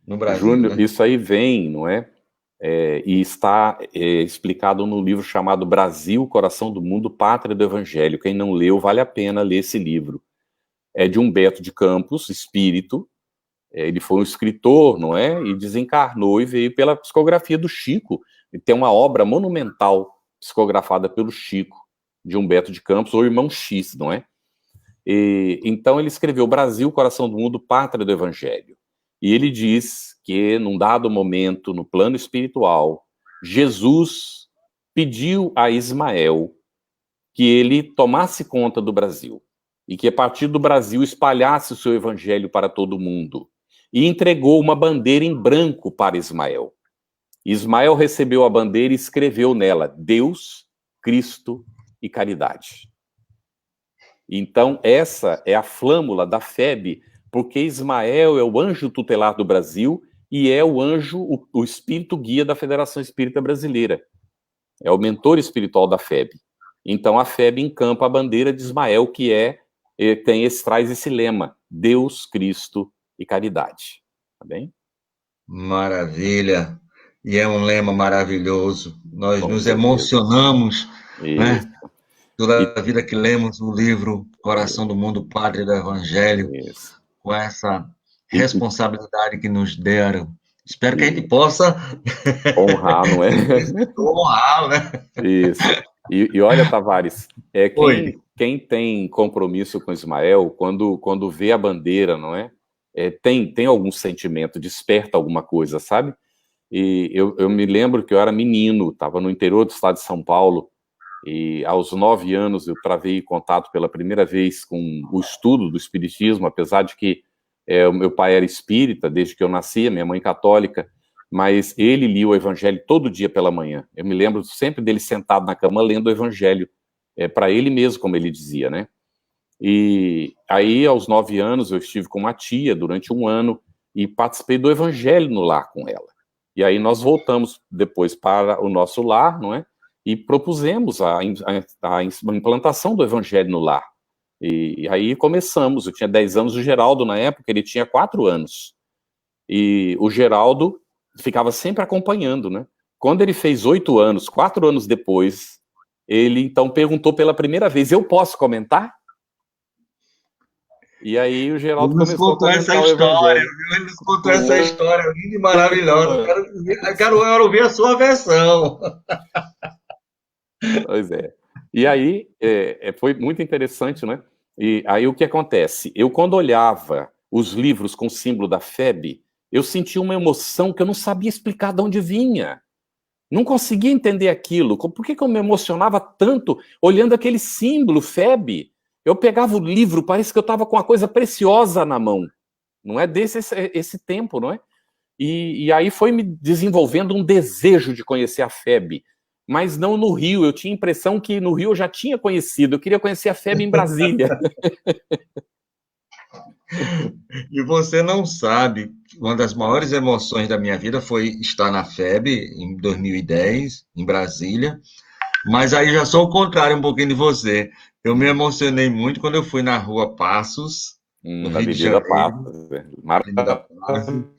no Brasil. Júnior, né? Isso aí vem, não é? E está explicado no livro chamado Brasil, Coração do Mundo, Pátria do Evangelho. Quem não leu, vale a pena ler esse livro. É de Humberto de Campos, espírito. Ele foi um escritor, não é? E desencarnou e veio pela psicografia do Chico. E tem uma obra monumental psicografada pelo Chico, de Humberto de Campos, ou Irmão X, não é? Então ele escreveu Brasil, Coração do Mundo, Pátria do Evangelho. E ele diz que, num dado momento, no plano espiritual, Jesus pediu a Ismael que ele tomasse conta do Brasil e que, a partir do Brasil, espalhasse o seu evangelho para todo mundo. E entregou uma bandeira em branco para Ismael. Ismael recebeu a bandeira e escreveu nela Deus, Cristo e caridade. Então, essa é a flâmula da FEB, porque Ismael é o anjo tutelar do Brasil e é o anjo, o espírito guia da Federação Espírita Brasileira. É o mentor espiritual da FEB. Então, a FEB encampa a bandeira de Ismael, que traz esse lema, Deus, Cristo e caridade. Tá bem? Maravilha. E é um lema maravilhoso. Nós nos emocionamos, né? Toda a vida que lemos o livro Coração do Mundo, Pátria do Evangelho, com essa responsabilidade que nos deram. Espero que a gente possa honrar, não é? Honrar, né? Isso. E olha, Tavares, quem tem compromisso com Ismael, quando vê a bandeira, não é? Tem algum sentimento, desperta alguma coisa, sabe? E eu me lembro que eu era menino, estava no interior do estado de São Paulo, e aos 9 anos eu travei contato pela primeira vez com o estudo do espiritismo, apesar de que o meu pai era espírita desde que eu nasci, minha mãe católica, mas ele lia o evangelho todo dia pela manhã. Eu me lembro sempre dele sentado na cama lendo o evangelho, para ele mesmo, como ele dizia, né? E aí, aos 9 anos, eu estive com uma tia durante 1 ano e participei do evangelho no lar com ela. E aí nós voltamos depois para o nosso lar, não é? e propusemos a implantação do Evangelho no lar. E aí começamos, eu tinha 10 anos, o Geraldo, na época, ele tinha 4 anos. E o Geraldo ficava sempre acompanhando, né? Quando ele fez 8 anos, 4 anos depois, ele então perguntou pela primeira vez, eu posso comentar? E aí o Geraldo começou a comentar o Evangelho. Ele nos contou essa história linda e maravilhosa. Eu quero ouvir a sua versão. Pois é. E aí, foi muito interessante, né? E aí o que acontece? Eu, quando olhava os livros com o símbolo da FEB, eu sentia uma emoção que eu não sabia explicar de onde vinha. Não conseguia entender aquilo. Por que eu me emocionava tanto olhando aquele símbolo FEB? Eu pegava o livro, parece que eu estava com uma coisa preciosa na mão. Não é desse esse tempo, não é? E aí foi me desenvolvendo um desejo de conhecer a FEB. Mas não no Rio. Eu tinha a impressão que no Rio eu já tinha conhecido. Eu queria conhecer a FEB em Brasília. E você não sabe, uma das maiores emoções da minha vida foi estar na FEB em 2010, em Brasília. Mas aí já sou o contrário um pouquinho de você. Eu me emocionei muito quando eu fui na Rua Passos, no Rio de Janeiro. Avenida Passos,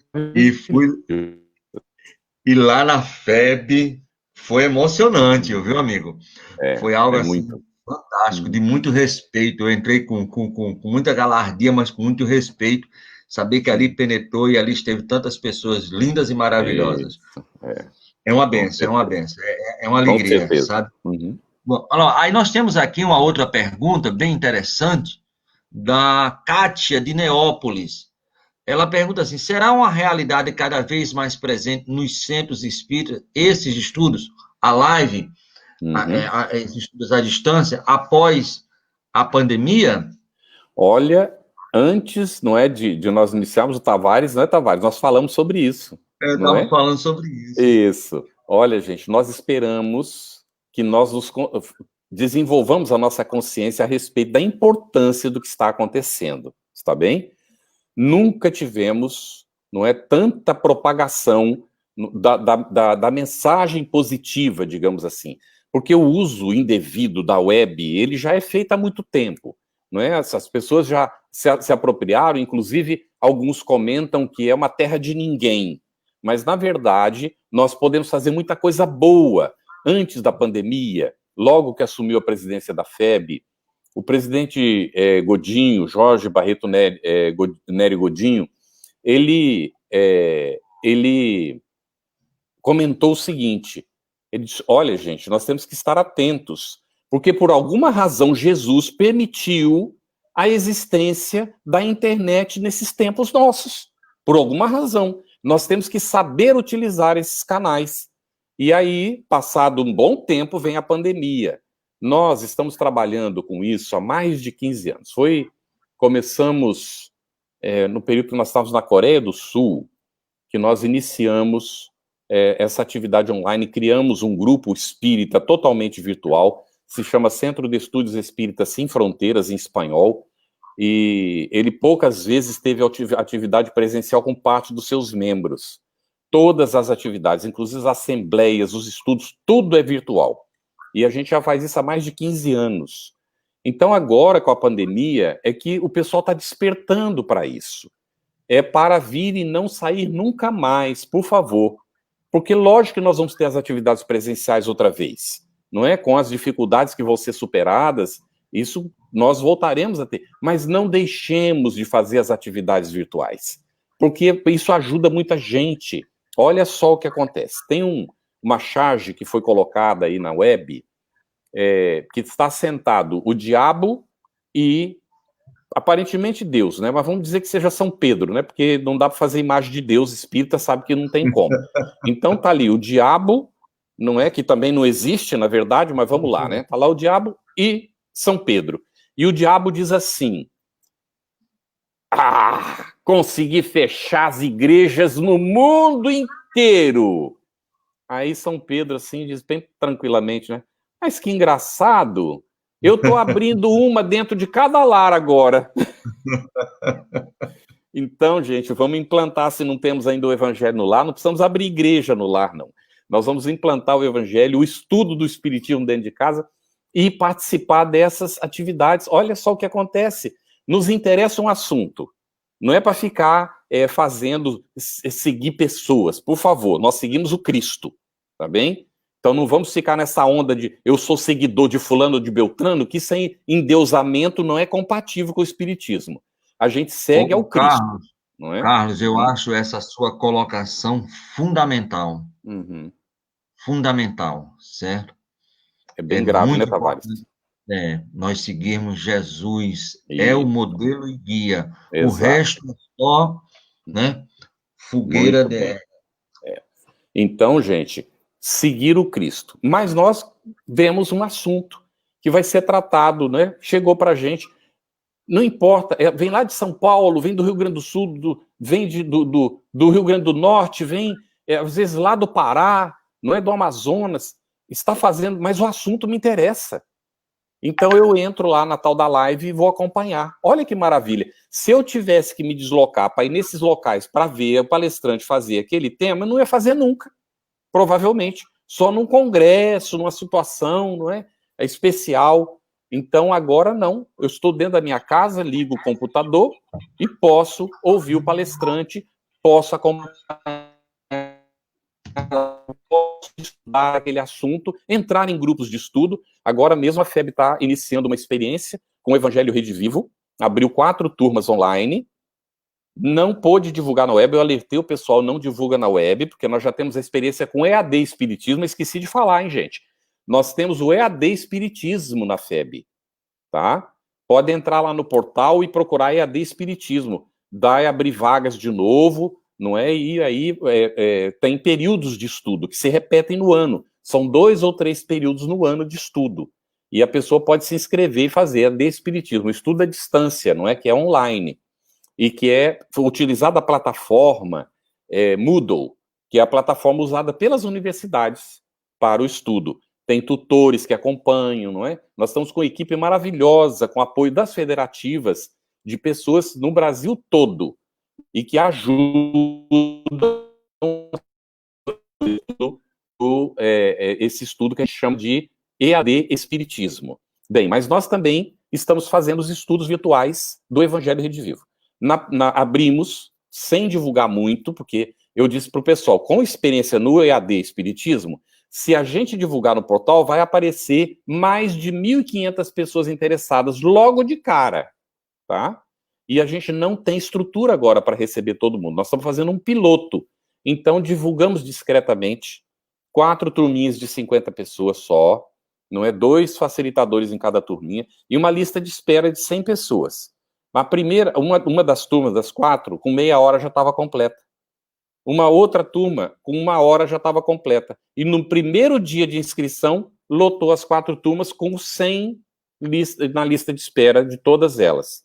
e lá na FEB foi emocionante, viu, amigo? Foi algo assim fantástico, de muito respeito. Eu entrei com muita galardia, mas com muito respeito. Saber que ali penetrou e ali esteve tantas pessoas lindas e maravilhosas. É uma benção, é uma benção. É uma alegria, sabe? Uhum. Bom, aí nós temos aqui uma outra pergunta bem interessante da Kátia de Neópolis. Ela pergunta assim, será uma realidade cada vez mais presente nos centros espíritas esses estudos, a live, esses estudos à distância, após a pandemia? Olha, antes, não é, de nós iniciarmos o Tavares, não é, Tavares? Nós falamos sobre isso. Estamos falando sobre isso. Isso. Olha, gente, nós esperamos que nós desenvolvamos a nossa consciência a respeito da importância do que está acontecendo. Está bem? Nunca tivemos, não é, tanta propagação da mensagem positiva, digamos assim. Porque o uso indevido da web, ele já é feito há muito tempo. Não é? As pessoas já se apropriaram, inclusive alguns comentam que é uma terra de ninguém. Mas, na verdade, nós podemos fazer muita coisa boa. Antes da pandemia, logo que assumiu a presidência da FEB, o presidente Godinho, Jorge Barreto Nery Godinho, ele comentou o seguinte, ele disse, olha, gente, nós temos que estar atentos, porque por alguma razão Jesus permitiu a existência da internet nesses tempos nossos. Por alguma razão. Nós temos que saber utilizar esses canais. E aí, passado um bom tempo, vem a pandemia. Nós estamos trabalhando com isso há mais de 15 anos. Começamos no período que nós estávamos na Coreia do Sul, que nós iniciamos essa atividade online, criamos um grupo espírita totalmente virtual, se chama Centro de Estudos Espíritas Sem Fronteiras, em espanhol, e ele poucas vezes teve atividade presencial com parte dos seus membros. Todas as atividades, inclusive as assembleias, os estudos, tudo é virtual. E a gente já faz isso há mais de 15 anos. Então, agora, com a pandemia, é que o pessoal está despertando para isso. É para vir e não sair nunca mais, por favor. Porque, lógico que nós vamos ter as atividades presenciais outra vez. Não é? Com as dificuldades que vão ser superadas, isso nós voltaremos a ter. Mas não deixemos de fazer as atividades virtuais. Porque isso ajuda muita gente. Olha só o que acontece. Tem uma charge que foi colocada aí na web, que está sentado o diabo e aparentemente Deus, né? Mas vamos dizer que seja São Pedro, né? Porque não dá para fazer imagem de Deus, espírita sabe que não tem como. Então tá ali o diabo, não é? Que também não existe, na verdade, mas vamos lá, né? Tá lá o diabo e São Pedro. E o diabo diz assim, consegui fechar as igrejas no mundo inteiro. Aí São Pedro, assim, diz bem tranquilamente, né? Mas que engraçado, eu tô abrindo uma dentro de cada lar agora. Então, gente, vamos implantar, se não temos ainda o evangelho no lar, não precisamos abrir igreja no lar, não. Nós vamos implantar o evangelho, o estudo do espiritismo dentro de casa e participar dessas atividades. Olha só o que acontece. Nos interessa um assunto. Não é para ficar seguir pessoas. Por favor, nós seguimos o Cristo, tá bem? Então não vamos ficar nessa onda de eu sou seguidor de fulano ou de Beltrano, que isso aí, endeusamento não é compatível com o espiritismo. A gente segue ao Cristo. Carlos, Não é? Carlos, eu acho essa sua colocação fundamental. Fundamental, certo? É bem grave, muito né, Tavares? nós seguirmos Jesus, E... é o modelo e guia. Exato. O resto é só, né, fogueira de... Então, gente, seguir o Cristo. Mas nós vemos um assunto que vai ser tratado, né? Chegou para a gente. Não importa, vem lá de São Paulo, vem do Rio Grande do Sul, vem do Rio Grande do Norte, vem, às vezes, lá do Pará, não é do Amazonas, está fazendo, mas o assunto me interessa. Então eu entro lá na tal da live e vou acompanhar. Olha que maravilha. Se eu tivesse que me deslocar para ir nesses locais para ver o palestrante fazer aquele tema, eu não ia fazer nunca, provavelmente. Só num congresso, numa situação, não é? Especial. Então, agora não. Eu estou dentro da minha casa, ligo o computador e posso ouvir o palestrante, posso acompanhar, posso estudar aquele assunto, entrar em grupos de estudo. Agora mesmo a FEB está iniciando uma experiência com o Evangelho Rede Vivo, abriu 4 turmas online, não pôde divulgar na web, eu alertei o pessoal, não divulga na web, porque nós já temos a experiência com EAD Espiritismo, esqueci de falar, hein, gente? Nós temos o EAD Espiritismo na FEB, tá? Pode entrar lá no portal e procurar EAD Espiritismo, dá e abrir vagas de novo, não é? E aí tem períodos de estudo que se repetem no ano, são 2 ou 3 períodos no ano de estudo, e a pessoa pode se inscrever e fazer EAD Espiritismo, estudo à distância, não é? Que é online, e que é utilizada a plataforma Moodle, que é a plataforma usada pelas universidades para o estudo. Tem tutores que acompanham, não é? Nós estamos com uma equipe maravilhosa, com apoio das federativas, de pessoas no Brasil todo, e que ajudam esse estudo que a gente chama de EAD Espiritismo. Bem, mas nós também estamos fazendo os estudos virtuais do Evangelho Rede Vivo. Abrimos, sem divulgar muito, porque eu disse para o pessoal, com experiência no EAD Espiritismo, se a gente divulgar no portal, vai aparecer mais de 1.500 pessoas interessadas logo de cara, tá? E a gente não tem estrutura agora para receber todo mundo. Nós estamos fazendo um piloto. Então, divulgamos discretamente 4 turminhas de 50 pessoas só, não é? 2 facilitadores em cada turminha, e uma lista de espera de 100 pessoas. A primeira, uma das turmas, das 4, com meia hora já estava completa. Uma outra turma, com 1 hora já estava completa. E no primeiro dia de inscrição, lotou as 4 turmas com 100 na lista de espera de todas elas.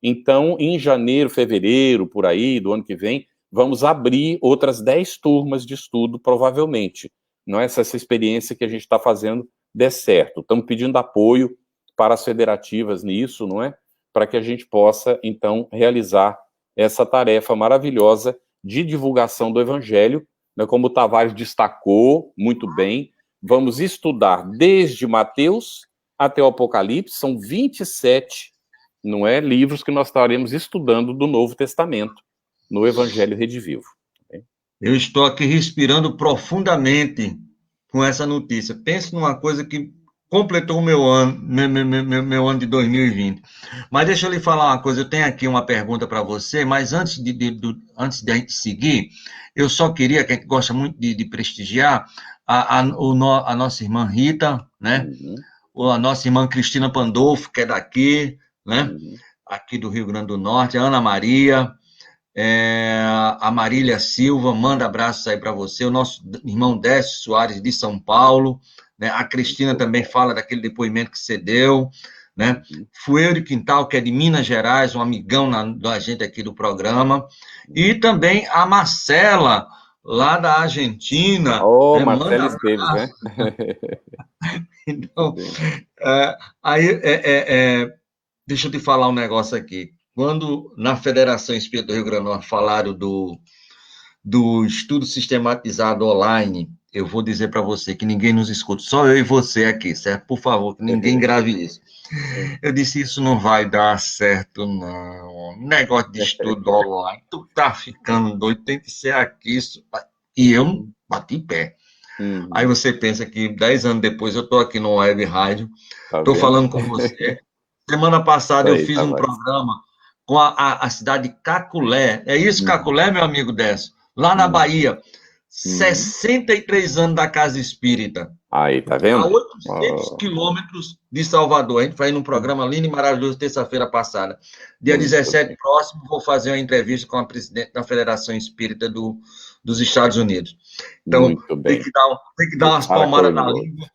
Então, em janeiro, fevereiro, por aí, do ano que vem, vamos abrir outras 10 turmas de estudo, provavelmente. Não é essa experiência que a gente está fazendo der certo. Estamos pedindo apoio para as federativas nisso, não é? Para que a gente possa, então, realizar essa tarefa maravilhosa de divulgação do Evangelho, né, como o Tavares destacou muito bem. Vamos estudar desde Mateus até o Apocalipse, são 27, não é, livros que nós estaremos estudando do Novo Testamento, no Evangelho Rede Vivo. Eu estou aqui respirando profundamente com essa notícia. Pense numa coisa que completou o meu ano, meu ano de 2020. Mas deixa eu lhe falar uma coisa, eu tenho aqui uma pergunta para você, mas antes de a gente seguir, eu só queria, que a gente gosta muito de prestigiar, a nossa irmã Rita, né? A nossa irmã Cristina Pandolfo, que é daqui, né? Aqui do Rio Grande do Norte, a Ana Maria, a Marília Silva, manda abraços aí para você, o nosso irmão Décio Soares de São Paulo, né? A Cristina também fala daquele depoimento que você deu, né? Fueiro de Quintal, que é de Minas Gerais, um amigão da gente aqui do programa, e também a Marcela, lá da Argentina. Oh, né? Marcela Esteves, né? Então, deixa eu te falar um negócio aqui. Quando na Federação Espírita do Rio Grande do Norte falaram do estudo sistematizado online, eu vou dizer para você que ninguém nos escuta, só eu e você aqui, certo? Por favor, que ninguém grave isso. Eu disse, isso não vai dar certo, não. Negócio de estudo online, tu tá ficando doido, tem que ser aqui. Isso. E eu não bati pé. Aí você pensa que 10 anos depois eu tô aqui no Web Rádio, Tá tô vendo? falando com você. Semana passada eu Aí, fiz um Tavares. programa com a cidade de Caculé. É isso, Caculé, meu amigo Décio? Lá na Bahia. 63 anos da Casa Espírita. Aí, tá A vendo? 800 quilômetros de Salvador. A gente foi num programa lindo e maravilhoso terça-feira passada. Dia Muito 17 bem. próximo, vou fazer uma entrevista com a presidente da Federação Espírita dos Estados Unidos. Então, Muito bem. tem que dar umas Prepara palmadas na curioso. língua.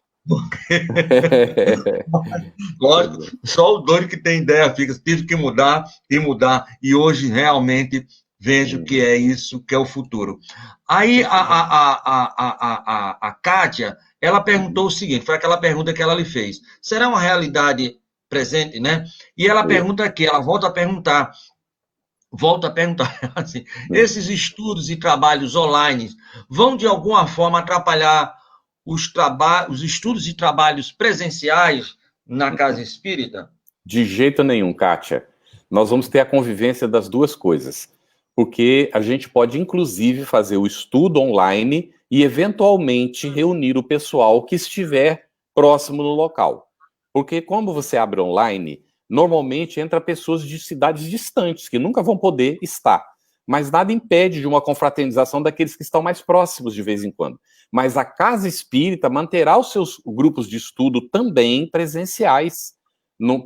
Lógico, só o doido que tem ideia fica, tive que mudar e mudar, e hoje realmente vejo que é isso que é o futuro. Aí a Kátia, ela perguntou o seguinte, foi aquela pergunta que ela lhe fez, será uma realidade presente, né? E ela pergunta aqui, ela volta a perguntar assim, esses estudos e trabalhos online vão de alguma forma atrapalhar os estudos e trabalhos presenciais na casa espírita? De jeito nenhum, Kátia. Nós vamos ter a convivência das duas coisas, porque a gente pode, inclusive, fazer o estudo online e, eventualmente, reunir o pessoal que estiver próximo no local. Porque, como você abre online, normalmente entra pessoas de cidades distantes, que nunca vão poder estar. Mas nada impede de uma confraternização daqueles que estão mais próximos de vez em quando. Mas a Casa Espírita manterá os seus grupos de estudo também presenciais,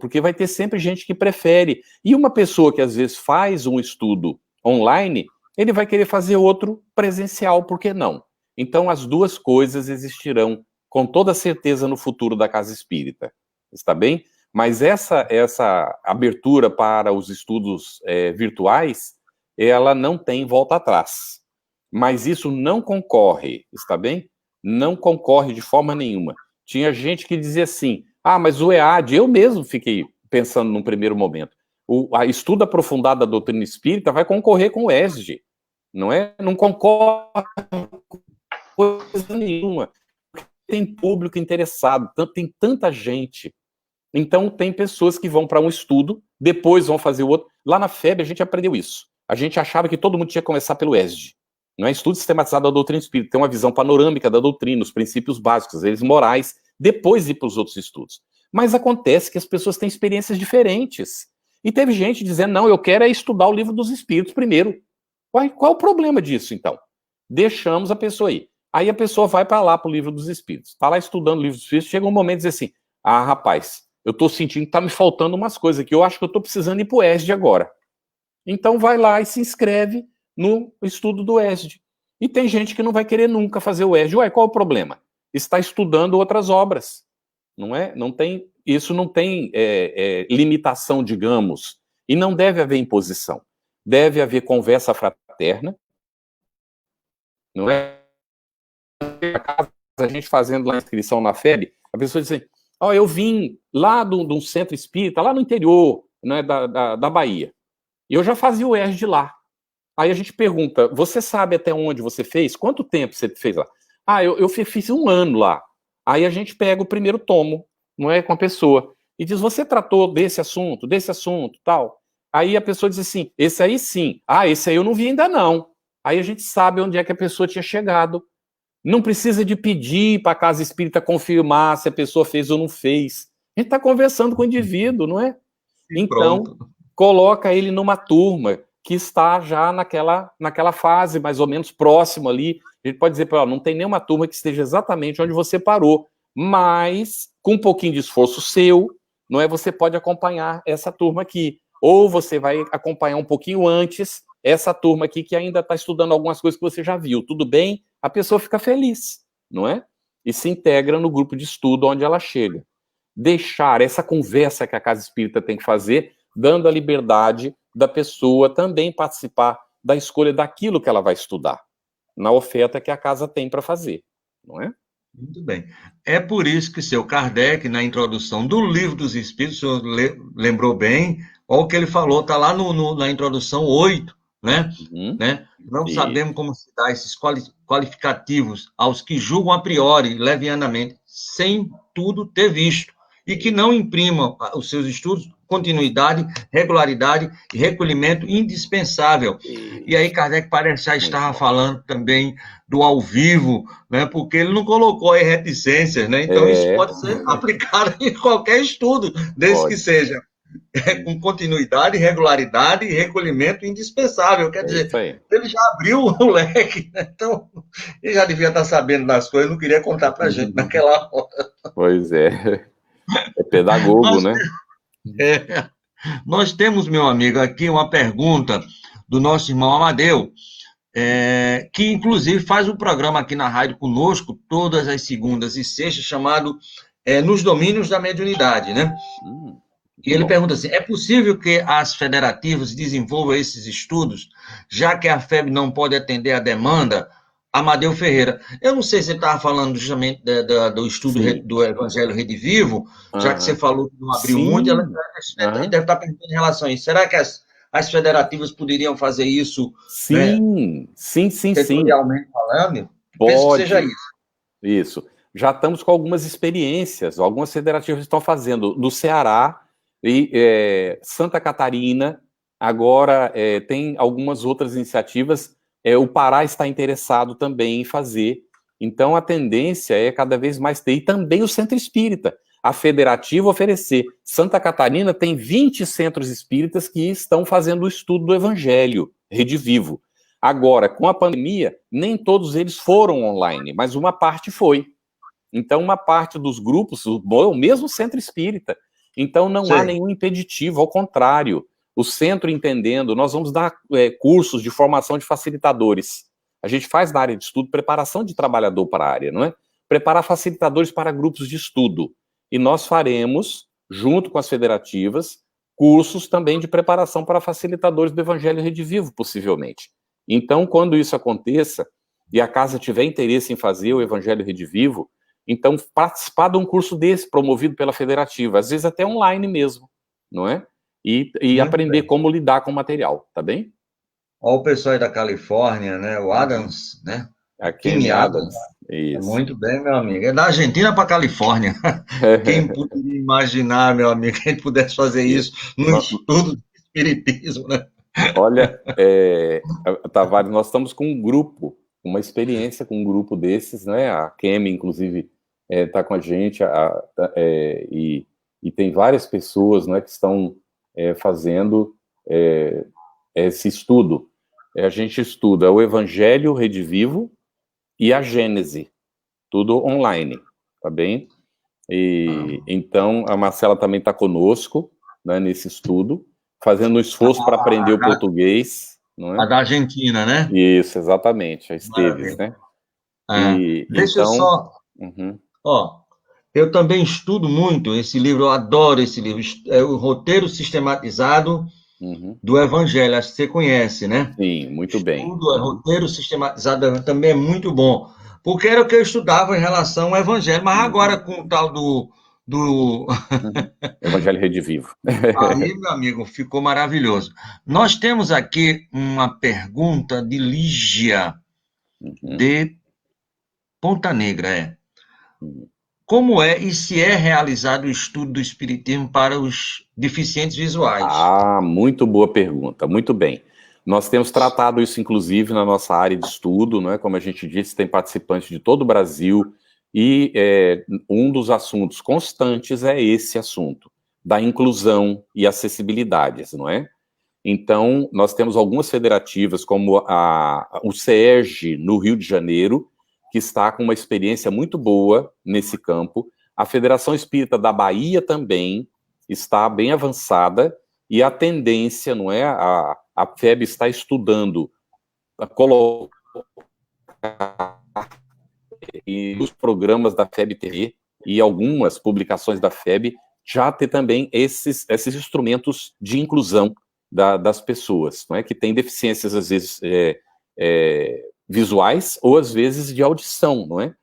porque vai ter sempre gente que prefere. E uma pessoa que às vezes faz um estudo online, ele vai querer fazer outro presencial, por que não? Então as duas coisas existirão com toda certeza no futuro da Casa Espírita. Está bem? Mas essa abertura para os estudos virtuais, ela não tem volta atrás. Mas isso não concorre, está bem? Não concorre de forma nenhuma. Tinha gente que dizia assim, mas o EAD, eu mesmo fiquei pensando num primeiro momento, a estudo aprofundado da doutrina espírita vai concorrer com o ESD, não é? Não concorre com coisa nenhuma. Tem público interessado, tem tanta gente. Então, tem pessoas que vão para um estudo, depois vão fazer o outro. Lá na FEB, a gente aprendeu isso. A gente achava que todo mundo tinha que começar pelo ESD. Não é estudo sistematizado da doutrina espírita, tem uma visão panorâmica da doutrina, os princípios básicos, eles morais, depois ir para os outros estudos. Mas acontece que as pessoas têm experiências diferentes. E teve gente dizendo, não, eu quero estudar o livro dos espíritos primeiro. Qual o problema disso, então? Deixamos a pessoa ir. Aí a pessoa vai para lá, para o livro dos espíritos. Está lá estudando o livro dos espíritos, chega um momento e diz assim, rapaz, eu estou sentindo que está me faltando umas coisas aqui, eu acho que eu estou precisando ir para o ESD agora. Então vai lá e se inscreve no estudo do ESD. E tem gente que não vai querer nunca fazer o ESD. Qual é o problema? Está estudando outras obras. Não é? Isso não tem limitação, digamos. E não deve haver imposição. Deve haver conversa fraterna. Não é? A gente fazendo lá a inscrição na FEB, a pessoa diz assim, eu vim lá de um centro espírita, lá no interior, né, da Bahia. E eu já fazia o ESD lá. Aí a gente pergunta, você sabe até onde você fez? Quanto tempo você fez lá? Eu fiz 1 ano lá. Aí a gente pega o primeiro tomo, não é, com a pessoa, e diz, você tratou desse assunto, tal. Aí a pessoa diz assim, esse aí sim. Esse aí eu não vi ainda não. Aí a gente sabe onde é que a pessoa tinha chegado. Não precisa de pedir para a Casa Espírita confirmar se a pessoa fez ou não fez. A gente está conversando com o indivíduo, não é? Então, coloca ele numa turma que está já naquela fase, mais ou menos próximo ali. A gente pode dizer para ela, não tem nenhuma turma que esteja exatamente onde você parou, mas com um pouquinho de esforço seu, não é? Você pode acompanhar essa turma aqui. Ou você vai acompanhar um pouquinho antes essa turma aqui que ainda está estudando algumas coisas que você já viu. Tudo bem? A pessoa fica feliz, não é? E se integra no grupo de estudo onde ela chega. Deixar essa conversa que a Casa Espírita tem que fazer, dando a liberdade da pessoa também participar da escolha daquilo que ela vai estudar, na oferta que a casa tem para fazer, não é? Muito bem. É por isso que seu Kardec, na introdução do Livro dos Espíritos, o senhor lembrou bem, olha o que ele falou, está lá na introdução 8 né? Não sabemos como se dá esses qualificativos aos que julgam a priori, levianamente, sem tudo ter visto, e que não imprimam os seus estudos continuidade, regularidade e recolhimento indispensável. E aí Kardec parece já estava falando também do ao vivo, né? Porque ele não colocou aí reticências, né? Então isso pode ser aplicado em qualquer estudo, desde que seja com continuidade, regularidade e recolhimento indispensável. Quer dizer, ele já abriu o leque, né? Então ele já devia estar sabendo das coisas, não queria contar para a gente naquela hora. Pois é. É pedagogo, né? Nós temos, meu amigo, aqui uma pergunta do nosso irmão Amadeu, que inclusive faz um programa aqui na rádio conosco, todas as segundas e sextas, chamado Nos Domínios da Mediunidade, né? E ele pergunta assim, é possível que as federativas desenvolvam esses estudos, já que a FEB não pode atender a demanda? Amadeu Ferreira. Eu não sei se ele estava falando justamente do estudo do Evangelho Redivivo, já que você falou que não abriu muito, ele deve estar perguntando em relação a isso. Será que as federativas poderiam fazer isso? Sim, né? sim. Setorialmente falando? Pode. Penso que seja isso. Isso. Já estamos com algumas experiências, algumas federativas estão fazendo no Ceará e Santa Catarina, agora tem algumas outras iniciativas, o Pará está interessado também em fazer, então a tendência é cada vez mais ter, e também o Centro Espírita, a federativa oferecer. Santa Catarina tem 20 centros espíritas que estão fazendo o estudo do Evangelho, Redivivo. Agora, com a pandemia, nem todos eles foram online, mas uma parte foi. Então, uma parte dos grupos, o mesmo centro espírita. Então, não há nenhum impeditivo, ao contrário. O centro entendendo, nós vamos dar cursos de formação de facilitadores. A gente faz na área de estudo preparação de trabalhador para a área, não é? Preparar facilitadores para grupos de estudo. E nós faremos, junto com as federativas, cursos também de preparação para facilitadores do Evangelho Redivivo, possivelmente. Então, quando isso aconteça, e a casa tiver interesse em fazer o Evangelho Redivivo, então participar de um curso desse, promovido pela federativa, às vezes até online mesmo, não é? E aprender como lidar com o material, tá bem? Olha o pessoal aí da Califórnia, né? O Adams, né? A Kimi Adams. Isso. Muito bem, meu amigo. É da Argentina para a Califórnia. Quem poderia imaginar, meu amigo, que a gente pudesse fazer isso no estudo do espiritismo, né? Olha, Tavares, nós estamos com um grupo, uma experiência com um grupo desses, né? A Kemi, inclusive, está com a gente, e tem várias pessoas, né, que estão fazendo esse estudo. A gente estuda o Evangelho Redivivo e a Gênese, tudo online, tá bem? Então, a Marcela também está conosco, né, nesse estudo, fazendo um esforço para aprender o português. Não é? A da Argentina, né? Isso, exatamente, a Esteves, né? Deixa eu só... eu também estudo muito esse livro, eu adoro esse livro, é o Roteiro Sistematizado do Evangelho, acho que você conhece, né? Sim, muito bem. O Roteiro Sistematizado também é muito bom, porque era o que eu estudava em relação ao Evangelho, mas agora com o tal do Evangelho Redivivo. Aí, meu amigo, ficou maravilhoso. Nós temos aqui uma pergunta de Lígia, de Ponta Negra, Como é e se é realizado o estudo do espiritismo para os deficientes visuais? Muito boa pergunta, muito bem. Nós temos tratado isso, inclusive, na nossa área de estudo, não é? Como a gente disse, tem participantes de todo o Brasil, e um dos assuntos constantes é esse assunto, da inclusão e acessibilidades, não é? Então, nós temos algumas federativas, como o SERJ, no Rio de Janeiro, que está com uma experiência muito boa nesse campo. A Federação Espírita da Bahia também está bem avançada, e a tendência, não é? A FEB está estudando colocar os programas da FEB TV e algumas publicações da FEB já ter também esses instrumentos de inclusão das pessoas, não é? Que têm deficiências, às vezes, visuais ou, às vezes, de audição, não é?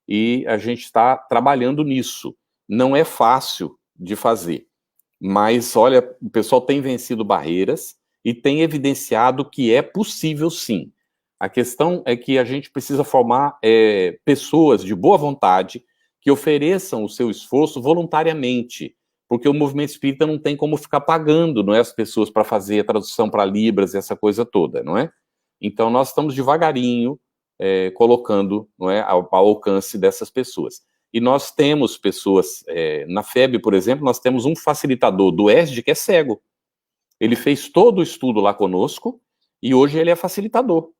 E a gente está trabalhando nisso. Não é fácil de fazer, mas, olha, o pessoal tem vencido barreiras, e tem evidenciado que é possível sim. A questão é que a gente precisa formar pessoas de boa vontade que ofereçam o seu esforço voluntariamente, porque o movimento espírita não tem como ficar pagando, não é, as pessoas para fazer a tradução para Libras e essa coisa toda, não é? Então nós estamos devagarinho colocando, não é, ao alcance dessas pessoas. E nós temos pessoas, na FEB, por exemplo, nós temos um facilitador do ESD que é cego. Ele fez todo o estudo lá conosco e hoje ele é facilitador,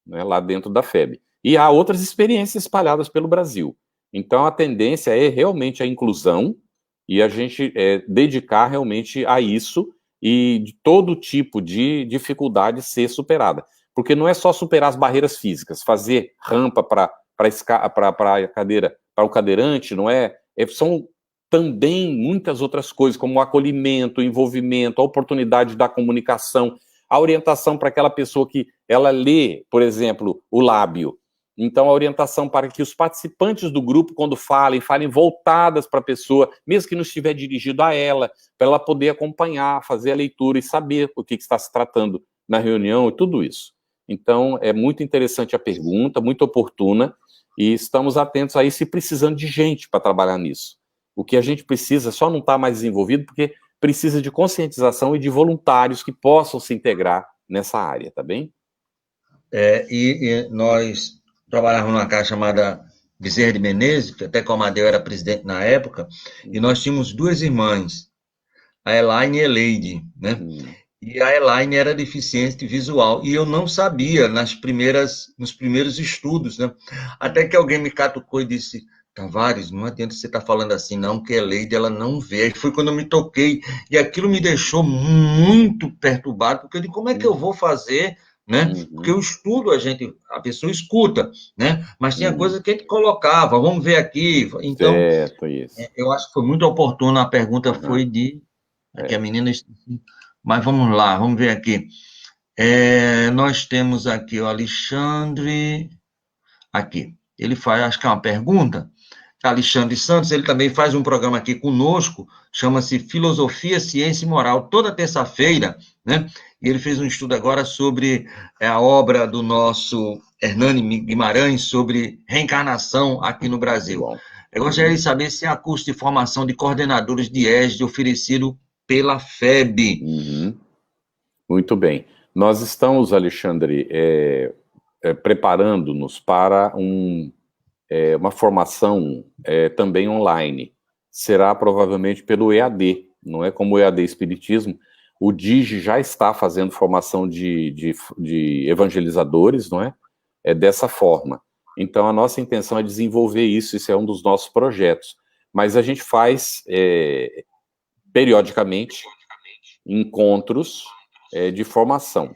né, lá dentro da FEB. E há outras experiências espalhadas pelo Brasil. Então a tendência é realmente a inclusão e a gente dedicar realmente a isso e de todo tipo de dificuldade ser superada. Porque não é só superar as barreiras físicas, fazer rampa para a cadeira, para o cadeirante, não é? São também muitas outras coisas, como o acolhimento, o envolvimento, a oportunidade da comunicação, a orientação para aquela pessoa que ela lê, por exemplo, o lábio. Então, a orientação para que os participantes do grupo, quando falem voltadas para a pessoa, mesmo que não estiver dirigido a ela, para ela poder acompanhar, fazer a leitura e saber o que está se tratando na reunião e tudo isso. Então, é muito interessante a pergunta, muito oportuna, e estamos atentos a isso e precisando de gente para trabalhar nisso. O que a gente precisa só não está mais desenvolvido porque precisa de conscientização e de voluntários que possam se integrar nessa área, tá bem? E nós trabalhávamos numa casa chamada Bezerra de Menezes, que até Comadeu era presidente na época, e nós tínhamos duas irmãs, a Elaine e a Eleide, né? E a Elaine era deficiente visual, e eu não sabia nos primeiros estudos, né? Até que alguém me catucou e disse: Tavares, não adianta você estar falando assim, não, que a Eleide, ela não vê. Aí foi quando eu me toquei, e aquilo me deixou muito perturbado, porque eu disse, como é que eu vou fazer, né? Porque o estudo, a pessoa escuta, né? Mas tinha coisa que a gente colocava, vamos ver aqui. Então, certo, isso. Eu acho que foi muito oportuna a pergunta, foi de... Aqui a menina... Mas vamos lá, vamos ver aqui. Nós temos aqui o Alexandre... Aqui, ele faz, acho que é uma pergunta... Alexandre Santos, ele também faz um programa aqui conosco, chama-se Filosofia, Ciência e Moral, toda terça-feira, né? E ele fez um estudo agora sobre a obra do nosso Hernani Guimarães sobre reencarnação aqui no Brasil. Eu gostaria de saber se há curso de formação de coordenadores de ESD oferecido pela FEB. Muito bem. Nós estamos, Alexandre, preparando-nos para uma formação também online. Será provavelmente pelo EAD, não é como o EAD Espiritismo. O DIGI já está fazendo formação de evangelizadores, não é? Dessa forma. Então, a nossa intenção é desenvolver isso é um dos nossos projetos. Mas a gente faz, periodicamente, encontros de formação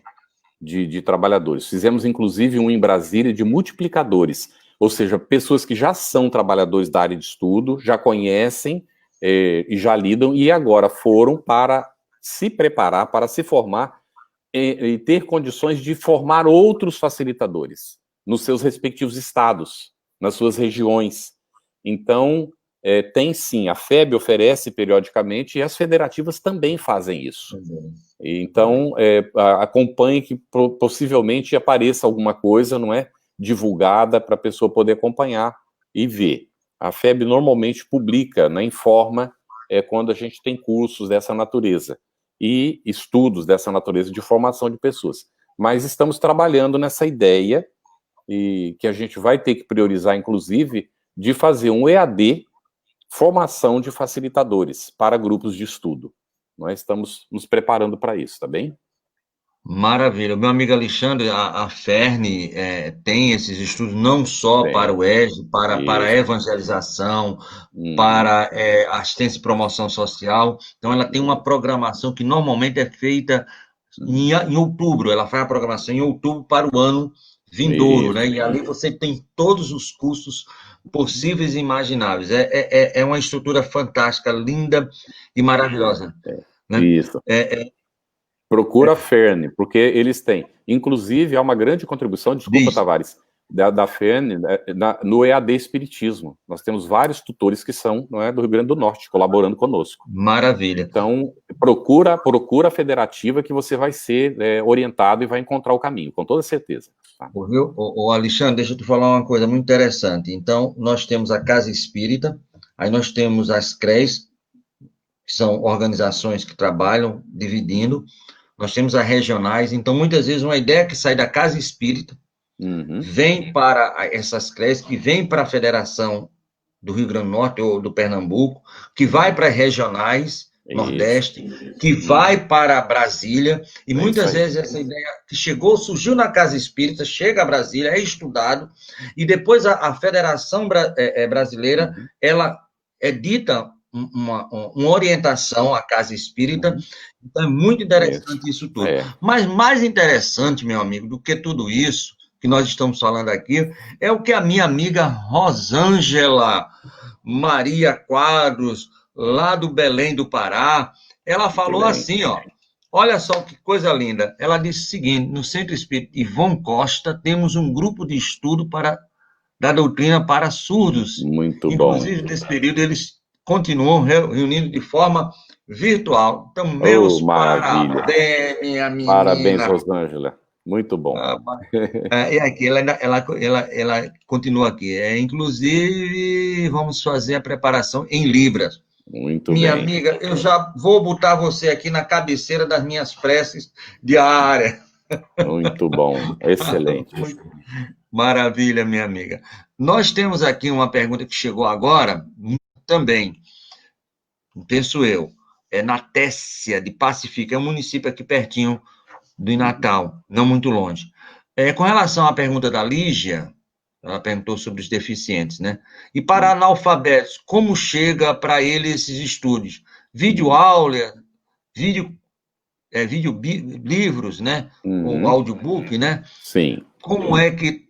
de trabalhadores. Fizemos, inclusive, um em Brasília de multiplicadores, ou seja, pessoas que já são trabalhadores da área de estudo, já conhecem e já lidam, e agora foram para se preparar, para se formar e ter condições de formar outros facilitadores nos seus respectivos estados, nas suas regiões. Então, tem sim, a FEB oferece periodicamente e as federativas também fazem isso. Então, acompanhe que possivelmente apareça alguma coisa, não é? Divulgada para a pessoa poder acompanhar e ver. A FEB normalmente publica, né, informa quando a gente tem cursos dessa natureza e estudos dessa natureza de formação de pessoas. Mas estamos trabalhando nessa ideia e que a gente vai ter que priorizar, inclusive, de fazer um EAD, formação de facilitadores para grupos de estudo. Nós estamos nos preparando para isso, tá bem? Maravilha. Meu amigo Alexandre, a FERN tem esses estudos não só para o ESD, para a evangelização, para assistência e promoção social. Então, ela tem uma programação que normalmente é feita em outubro. Ela faz a programação em outubro para o ano vindouro, né? E ali você tem todos os cursos possíveis e imagináveis. É uma estrutura fantástica, linda e maravilhosa. Né? Isso. Procura a FERN, porque eles têm. Inclusive, há uma grande contribuição, desculpa, Tavares, da FEN no EAD Espiritismo. Nós temos vários tutores que são, não é, do Rio Grande do Norte, colaborando conosco. Maravilha. Então, procura a federativa que você vai ser orientado e vai encontrar o caminho, com toda certeza. Tá? Viu? Alexandre, deixa eu te falar uma coisa muito interessante. Então, nós temos a Casa Espírita, aí nós temos as CREs, que são organizações que trabalham dividindo, nós temos as regionais, então, muitas vezes, uma ideia que sai da Casa Espírita, vem para essas CREs, que vem para a Federação do Rio Grande do Norte ou do Pernambuco, que vai para as regionais, Nordeste, que vai para Brasília, e muitas vezes essa ideia que surgiu na Casa Espírita, chega a Brasília, é estudado, e depois a Federação Brasileira, ela dita uma orientação à Casa Espírita, então é muito interessante isso tudo. Mas mais interessante, meu amigo, do que tudo isso que nós estamos falando aqui, é o que a minha amiga Rosângela Maria Quadros, lá do Belém do Pará, ela falou assim, ó, olha só que coisa linda, ela disse o seguinte: no Centro Espírita Ivon Costa, temos um grupo de estudo da doutrina para surdos. Muito Inclusive, bom. nesse período, eles continuam reunindo de forma virtual. Então, meus parabéns, minha menina. Parabéns, Rosângela. Muito bom. E aqui, ela continua aqui. Inclusive, vamos fazer a preparação em Libras. Muito minha bem. Amiga, eu já vou botar você aqui na cabeceira das minhas preces diárias. Muito bom. Excelente. Maravilha, minha amiga. Nós temos aqui uma pergunta que chegou agora, também, penso eu, na Tessia de Pacifica, é um município aqui pertinho do Natal, não muito longe. Com relação à pergunta da Lígia, ela perguntou sobre os deficientes, né? E para analfabetos, como chega para eles esses estudos? Videoaula, livros, né? Ou audiobook, né? Sim. Como é que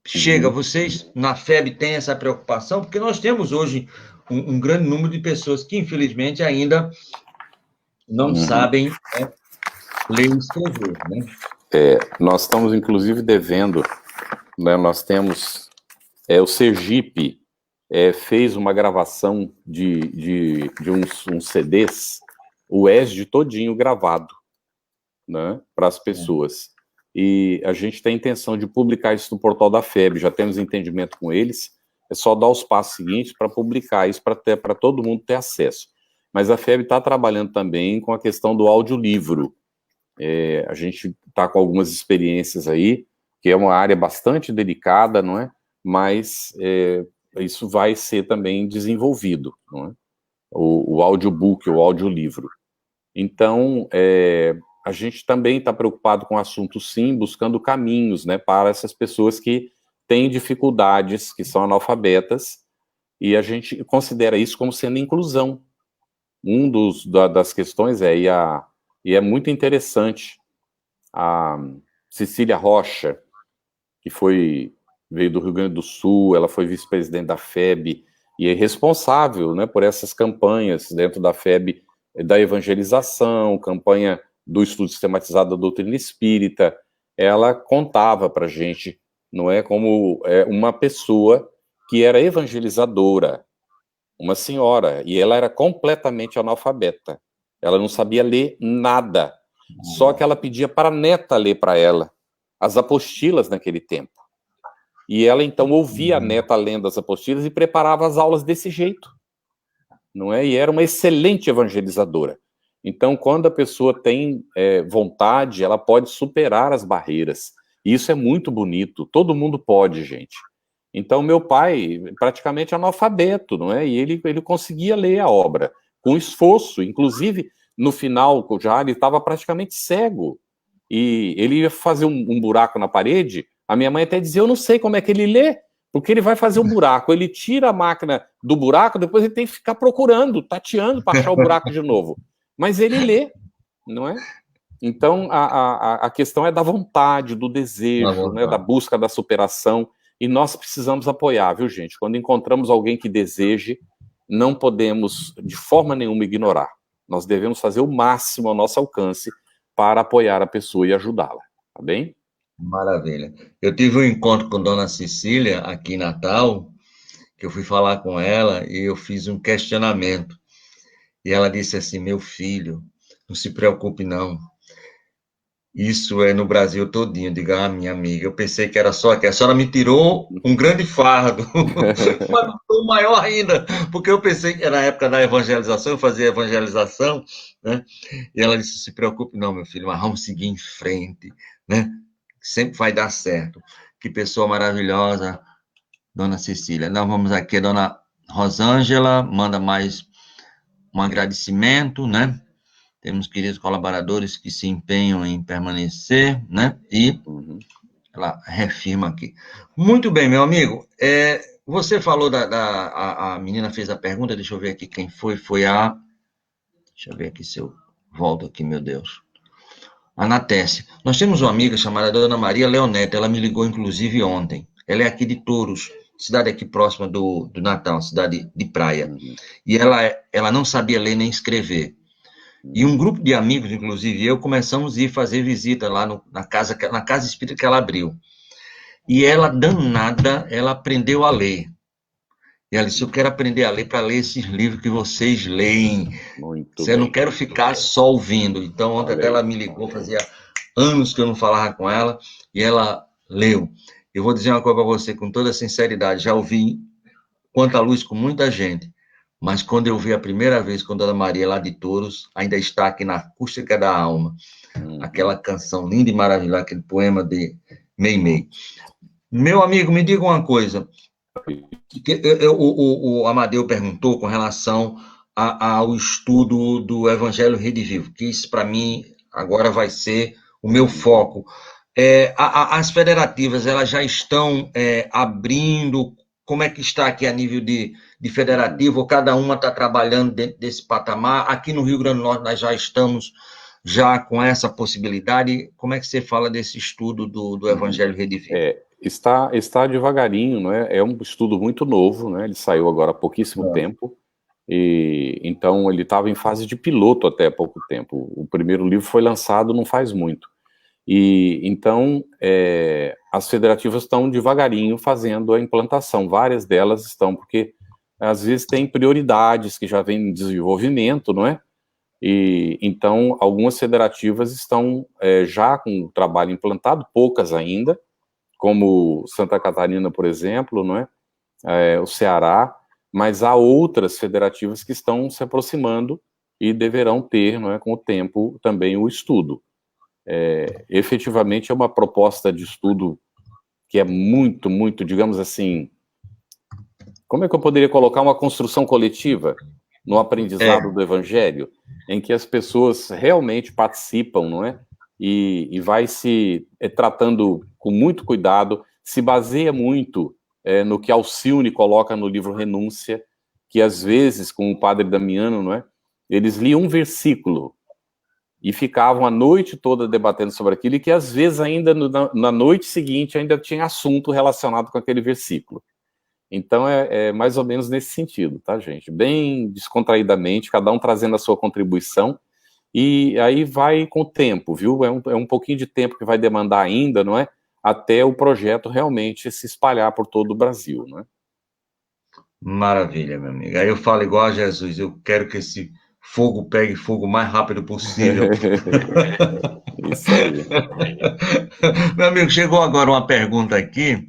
chega? Vocês, na FEB, têm essa preocupação? Porque nós temos hoje um grande número de pessoas que, infelizmente, ainda não sabem ler e escrever, né? Nós estamos, inclusive, devendo, né, nós temos, o Sergipe fez uma gravação de uns CDs, o ESD todinho gravado, né, para as pessoas. E a gente tem a intenção de publicar isso no portal da FEB, já temos entendimento com eles, é só dar os passos seguintes para publicar isso, para todo mundo ter acesso. Mas a FEB está trabalhando também com a questão do audiolivro. A gente está com algumas experiências aí, que é uma área bastante delicada, não é? Mas isso vai ser também desenvolvido, não é? O audiobook, o audiolivro. Então, a gente também está preocupado com o assunto, sim, buscando caminhos, né, para essas pessoas que têm dificuldades, que são analfabetas, e a gente considera isso como sendo inclusão. Das questões e é muito interessante, a Cecília Rocha, que veio do Rio Grande do Sul, ela foi vice-presidente da FEB, e é responsável, né, por essas campanhas dentro da FEB, da evangelização, campanha do estudo sistematizado da doutrina espírita. Ela contava para a gente, não é, como uma pessoa que era evangelizadora, uma senhora, e ela era completamente analfabeta. Ela não sabia ler nada, só que ela pedia para a neta ler para ela as apostilas naquele tempo. E ela, então, ouvia a neta lendo as apostilas e preparava as aulas desse jeito, não é? E era uma excelente evangelizadora. Então, quando a pessoa tem vontade, ela pode superar as barreiras. E isso é muito bonito. Todo mundo pode, gente. Então, meu pai, praticamente analfabeto, não é? E ele conseguia ler a obra com esforço. Inclusive, no final, já ele estava praticamente cego. E ele ia fazer um buraco na parede. A minha mãe até dizia: eu não sei como é que ele lê, porque ele vai fazer um buraco. Ele tira a máquina do buraco, depois ele tem que ficar procurando, tateando para achar o buraco de novo. Mas ele lê, não é? Então, a questão é da vontade, do desejo, né, da busca da superação. E nós precisamos apoiar, viu, gente? Quando encontramos alguém que deseje, não podemos, de forma nenhuma, ignorar. Nós devemos fazer o máximo ao nosso alcance para apoiar a pessoa e ajudá-la, tá bem? Maravilha. Eu tive um encontro com Dona Cecília aqui em Natal, que eu fui falar com ela e eu fiz um questionamento. E ela disse assim: meu filho, não se preocupe, não. Isso é no Brasil todinho. Diga, ah, minha amiga, eu pensei que era só aqui. A senhora me tirou um grande fardo, mas foi maior ainda, porque eu pensei que era na época da evangelização, eu fazia evangelização, né? E ela disse: se preocupe, não, meu filho, mas vamos seguir em frente, né? Sempre vai dar certo. Que pessoa maravilhosa, Dona Cecília. Nós vamos aqui, a Dona Rosângela manda mais um agradecimento, né? Temos queridos colaboradores que se empenham em permanecer, né? E ela reafirma aqui. Muito bem, meu amigo. Você falou a menina fez a pergunta, deixa eu ver aqui quem foi. Deixa eu ver aqui se eu volto aqui, meu Deus. Anatécia. Nós temos uma amiga chamada Dona Maria Leoneta, ela me ligou inclusive ontem. Ela é aqui de Touros, cidade aqui próxima do Natal, cidade de praia. E ela não sabia ler nem escrever. E um grupo de amigos, inclusive eu, começamos a ir fazer visita lá na casa espírita que ela abriu. E ela, danada, ela aprendeu a ler. E ela disse: eu quero aprender a ler para ler esses livros que vocês leem. Eu não quero ficar só ouvindo. Então, ontem até ela me ligou, fazia anos que eu não falava com ela, e ela leu. Eu vou dizer uma coisa para você com toda sinceridade: já ouvi Quanta Luz com muita gente, mas quando eu vi a primeira vez com Dona Maria lá de Touros, ainda está aqui na Acústica da Alma, aquela canção linda e maravilhosa, aquele poema de Meimei. Meu amigo, me diga uma coisa. O Amadeu perguntou com relação ao estudo do Evangelho Redivivo, que isso para mim agora vai ser o meu foco. As federativas, elas já estão abrindo. Como é que está aqui a nível de federativo? Cada uma está trabalhando dentro desse patamar. Aqui no Rio Grande do Norte nós já estamos já com essa possibilidade. Como é que você fala desse estudo do Evangelho Redivivo? Está devagarinho, não é? É um estudo muito novo, né? Ele saiu agora há pouquíssimo tempo, e então ele estava em fase de piloto até há pouco tempo. O primeiro livro foi lançado não faz muito. E então as federativas estão devagarinho fazendo a implantação. Várias delas estão, porque às vezes tem prioridades que já vêm em desenvolvimento, não é? E então algumas federativas estão já com o trabalho implantado, poucas ainda, como Santa Catarina, por exemplo, não é? O Ceará, mas há outras federativas que estão se aproximando e deverão ter, não é, com o tempo, também o estudo. Efetivamente é uma proposta de estudo que é muito, muito, digamos assim, como é que eu poderia colocar uma construção coletiva no aprendizado do Evangelho, em que as pessoas realmente participam, não é? E vai se tratando com muito cuidado, se baseia muito no que Alcione coloca no livro Renúncia, que às vezes, com o padre Damiano, não é? Eles liam um versículo e ficavam a noite toda debatendo sobre aquilo, e que às vezes ainda na noite seguinte ainda tinha assunto relacionado com aquele versículo. Então é mais ou menos nesse sentido, tá, gente? Bem descontraídamente, cada um trazendo a sua contribuição, e aí vai com o tempo, viu? É um pouquinho de tempo que vai demandar ainda, não é? Até o projeto realmente se espalhar por todo o Brasil, não é? Maravilha, meu amigo. Aí eu falo igual a Jesus: eu quero que esse fogo pegue fogo o mais rápido possível. Isso aí. Meu amigo, chegou agora uma pergunta aqui.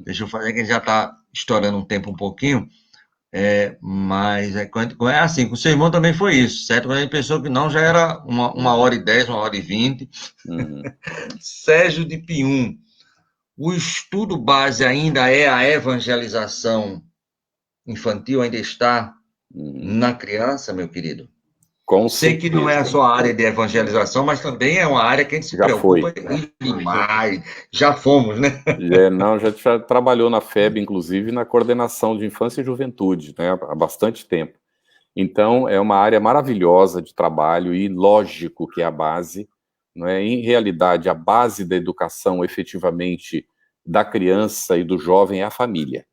Deixa eu fazer, que já está estourando um tempo um pouquinho. Mas é assim, com o seu irmão também foi isso, certo? Quando a gente pensou que não, já era 1h10, 1h20. Sérgio de Pium, o estudo base ainda é a evangelização infantil, ainda está na criança, meu querido? Sei que não é a sua área de evangelização, mas também é uma área que a gente se preocupa demais. Já fomos, né? Não, já trabalhou na FEB, inclusive, na coordenação de infância e juventude, né, há bastante tempo. Então, é uma área maravilhosa de trabalho e lógico que é a base, não é? Em realidade, a base da educação, efetivamente, da criança e do jovem é a família.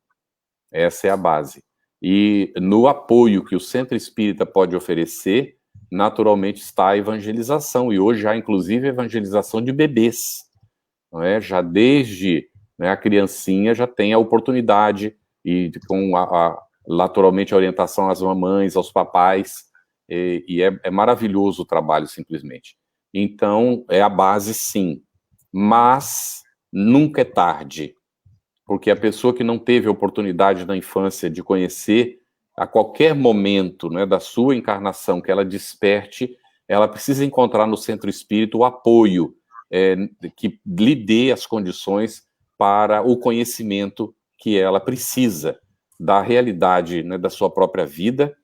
Essa é a base. E no apoio que o Centro Espírita pode oferecer, naturalmente está a evangelização, e hoje há, inclusive, a evangelização de bebês. não é? Já desde, né, a criancinha já tem a oportunidade, e com naturalmente a orientação às mamães, aos papais, e é maravilhoso o trabalho, simplesmente. Então, é a base, sim, mas nunca é tarde, porque a pessoa que não teve a oportunidade na infância de conhecer, a qualquer momento, né, da sua encarnação, que ela desperte, ela precisa encontrar no centro espírita o apoio que lhe dê as condições para o conhecimento que ela precisa da realidade, né, da sua própria vida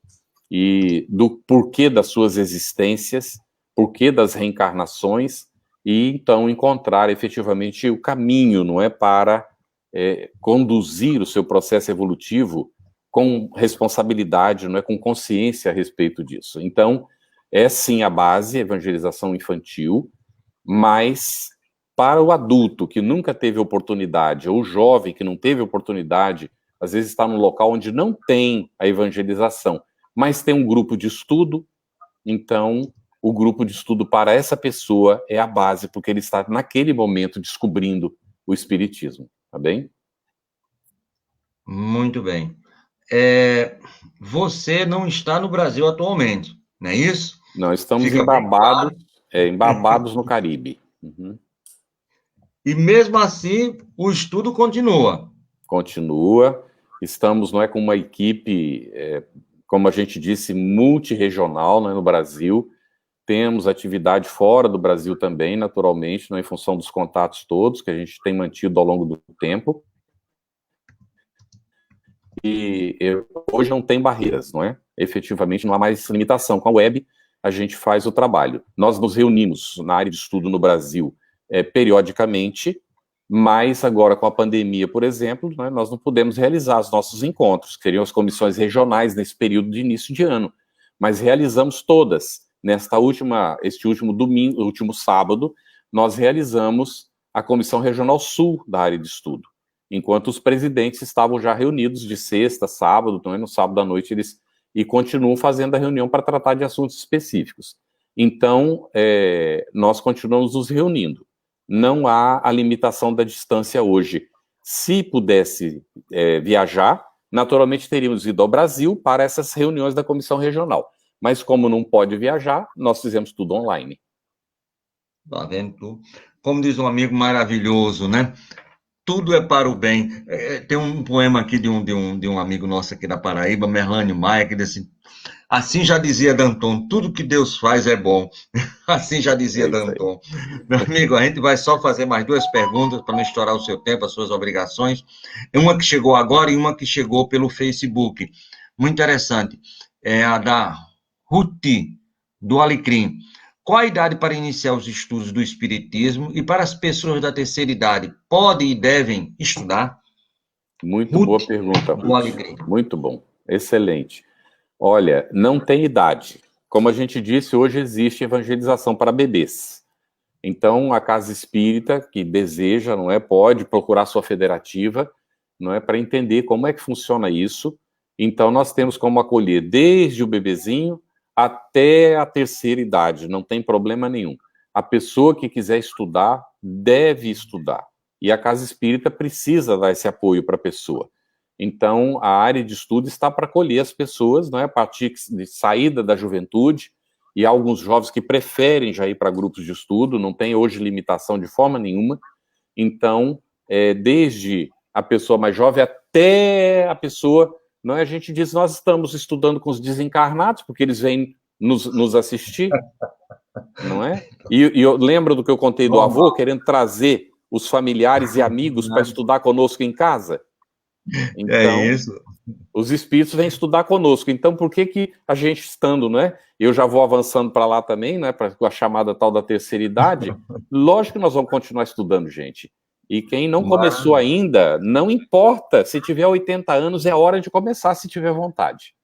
e do porquê das suas existências, porquê das reencarnações, e então encontrar efetivamente o caminho, não é, para conduzir o seu processo evolutivo com responsabilidade, não é, com consciência a respeito disso. Então, é sim a base, evangelização infantil, mas para o adulto que nunca teve oportunidade, ou o jovem que não teve oportunidade, às vezes está num local onde não tem a evangelização, mas tem um grupo de estudo, então o grupo de estudo para essa pessoa é a base, porque ele está naquele momento descobrindo o espiritismo, tá bem? Muito bem. Você não está no Brasil atualmente, não é isso? Não, estamos Fica em bem claro. Barbados no Caribe. Uhum. E mesmo assim, o estudo continua. Continua. Estamos, não é, com uma equipe, como a gente disse, multirregional, né, no Brasil. Temos atividade fora do Brasil também, naturalmente, não, em função dos contatos todos que a gente tem mantido ao longo do tempo. E hoje não tem barreiras, não é? Efetivamente não há mais limitação. Com a web, a gente faz o trabalho. Nós nos reunimos na área de estudo no Brasil periodicamente, mas agora com a pandemia, por exemplo, né, nós não podemos realizar os nossos encontros, que seriam as comissões regionais nesse período de início de ano, mas realizamos todas. Este último domingo, último sábado, nós realizamos a Comissão Regional Sul da área de estudo, enquanto os presidentes estavam já reunidos de sexta, sábado, então no sábado à noite eles continuam fazendo a reunião para tratar de assuntos específicos. Então, nós continuamos nos reunindo. Não há a limitação da distância hoje. Se pudesse viajar, naturalmente teríamos ido ao Brasil para essas reuniões da Comissão Regional. Mas como não pode viajar, nós fizemos tudo online. Tá vendo tu? Como diz um amigo maravilhoso, né? Tudo é para o bem. Tem um poema aqui de um amigo nosso aqui da Paraíba, Merlânio Maia, que diz assim já dizia Danton, tudo que Deus faz é bom. Assim já dizia Danton. Meu amigo, a gente vai só fazer mais duas perguntas para não estourar o seu tempo, as suas obrigações. Uma que chegou agora e uma que chegou pelo Facebook. Muito interessante. É a da Ruti, do Alecrim. Qual a idade para iniciar os estudos do Espiritismo e para as pessoas da terceira idade? Podem e devem estudar? Muito boa pergunta, Ruth. Muito bom. Excelente. Olha, não tem idade. Como a gente disse, hoje existe evangelização para bebês. Então, a Casa Espírita, que deseja, não é, pode procurar sua federativa, não é, para entender como é que funciona isso. Então, nós temos como acolher desde o bebezinho até a terceira idade, não tem problema nenhum. A pessoa que quiser estudar, deve estudar. E a Casa Espírita precisa dar esse apoio para a pessoa. Então, a área de estudo está para acolher as pessoas, não é, a partir de saída da juventude, e há alguns jovens que preferem já ir para grupos de estudo, não tem hoje limitação de forma nenhuma. Então, desde a pessoa mais jovem até a pessoa, não é, a gente diz, nós estamos estudando com os desencarnados, porque eles vêm nos assistir, não é? E eu lembro do que eu contei do avô, querendo trazer os familiares e amigos para estudar conosco em casa. Então, é isso. Os espíritos vêm estudar conosco. Então, por que a gente estando, né? Eu já vou avançando para lá também, né? Para a chamada tal da terceira idade. Lógico que nós vamos continuar estudando, gente. E quem não começou ainda, não importa. Se tiver 80 anos, é hora de começar, se tiver vontade.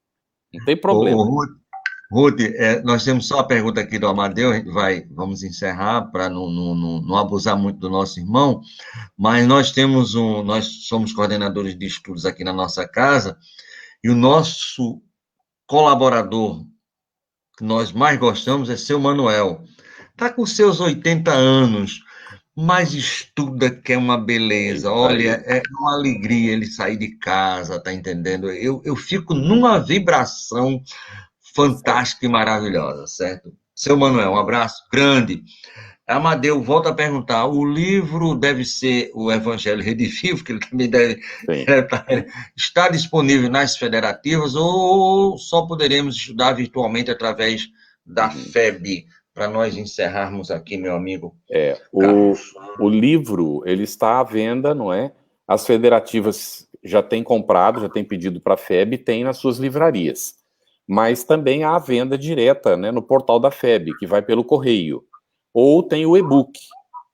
Não tem problema. Ruth, nós temos só a pergunta aqui do Amadeu, a gente vamos encerrar para não abusar muito do nosso irmão, mas nós somos coordenadores de estudos aqui na nossa casa, e o nosso colaborador que nós mais gostamos é seu Manuel. Está com seus 80 anos, mas estuda que é uma beleza. Olha, é uma alegria ele sair de casa, tá entendendo? Eu fico numa vibração fantástica e maravilhosa, certo? Seu Manuel, um abraço grande. Amadeu, volta a perguntar, o livro deve ser o Evangelho Redivivo, que ele também deve estar disponível nas federativas, ou só poderemos estudar virtualmente através da FEB, para nós encerrarmos aqui, meu amigo Carlos. O livro, ele está à venda, não é? As federativas já têm comprado, já têm pedido para a FEB, tem nas suas livrarias. Mas também há a venda direta, né, no portal da FEB, que vai pelo correio. Ou tem o e-book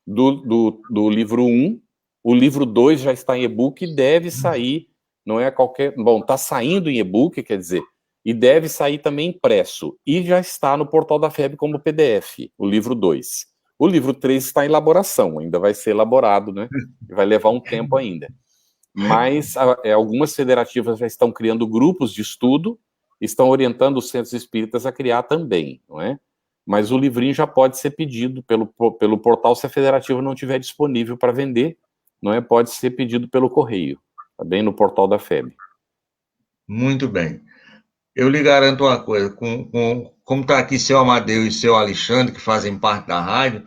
do livro 1, o livro 2 já está em e-book e deve sair, não é qualquer... Bom, está saindo em e-book, quer dizer, e deve sair também impresso. E já está no portal da FEB como PDF, o livro 2. O livro 3 está em elaboração, ainda vai ser elaborado, né? Vai levar um tempo ainda. Mas algumas federativas já estão criando grupos de estudo, estão orientando os centros espíritas a criar também, não é? Mas o livrinho já pode ser pedido pelo portal se a federativa não tiver disponível para vender, não é? Pode ser pedido pelo correio, tá bem? No portal da FEB. Muito bem. Eu lhe garanto uma coisa, como está aqui seu Amadeu e seu Alexandre, que fazem parte da rádio,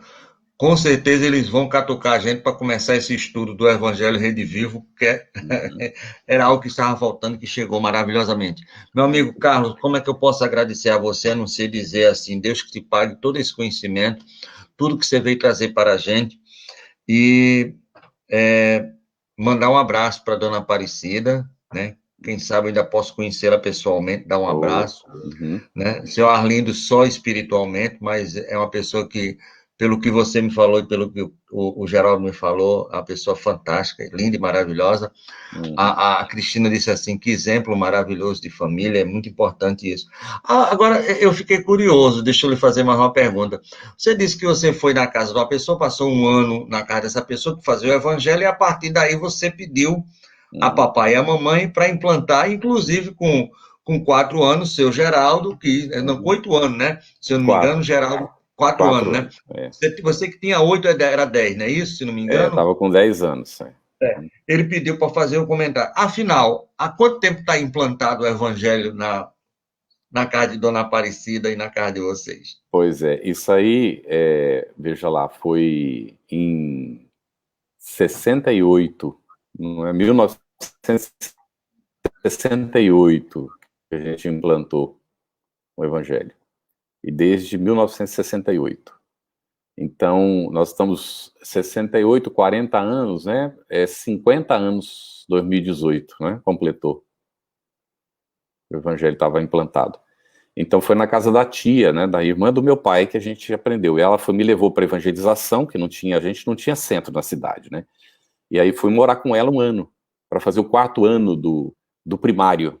com certeza eles vão catucar a gente para começar esse estudo do Evangelho Redivivo, que era algo que estava faltando, que chegou maravilhosamente. Meu amigo Carlos, como é que eu posso agradecer a você, a não ser dizer assim, Deus que te pague todo esse conhecimento, tudo que você veio trazer para a gente, e mandar um abraço para a dona Aparecida, né? Quem sabe eu ainda posso conhecê-la pessoalmente, dar um abraço, né? Seu Arlindo só espiritualmente, mas é uma pessoa que, pelo que você me falou e pelo que o Geraldo me falou, é uma pessoa fantástica, linda e maravilhosa. A Cristina disse assim, que exemplo maravilhoso de família, é muito importante isso. Agora, eu fiquei curioso, deixa eu lhe fazer mais uma pergunta. Você disse que você foi na casa de uma pessoa, passou um ano na casa dessa pessoa que fazia o evangelho, e a partir daí você pediu a papai e a mamãe para implantar, inclusive com 4 anos, seu Geraldo, que não, com 8 anos, né? Se eu não me engano, Geraldo, 4 anos, né? Você que tinha 8 era 10, não é isso? Se não me engano? Estava com 10 anos. Ele pediu para fazer um comentário. Afinal, há quanto tempo está implantado o evangelho na casa de Dona Aparecida e na casa de vocês? Pois é, isso aí, veja lá, foi em 68, não é? 1968 que a gente implantou o Evangelho. E desde 1968. Então, nós estamos 68, 40 anos, né? 50 anos, 2018, né? Completou. O Evangelho estava implantado. Então, foi na casa da tia, né? Da irmã do meu pai que a gente aprendeu. E ela me levou para evangelização, que a gente não tinha centro na cidade, né? E aí fui morar com ela um ano, para fazer o 4º ano do primário,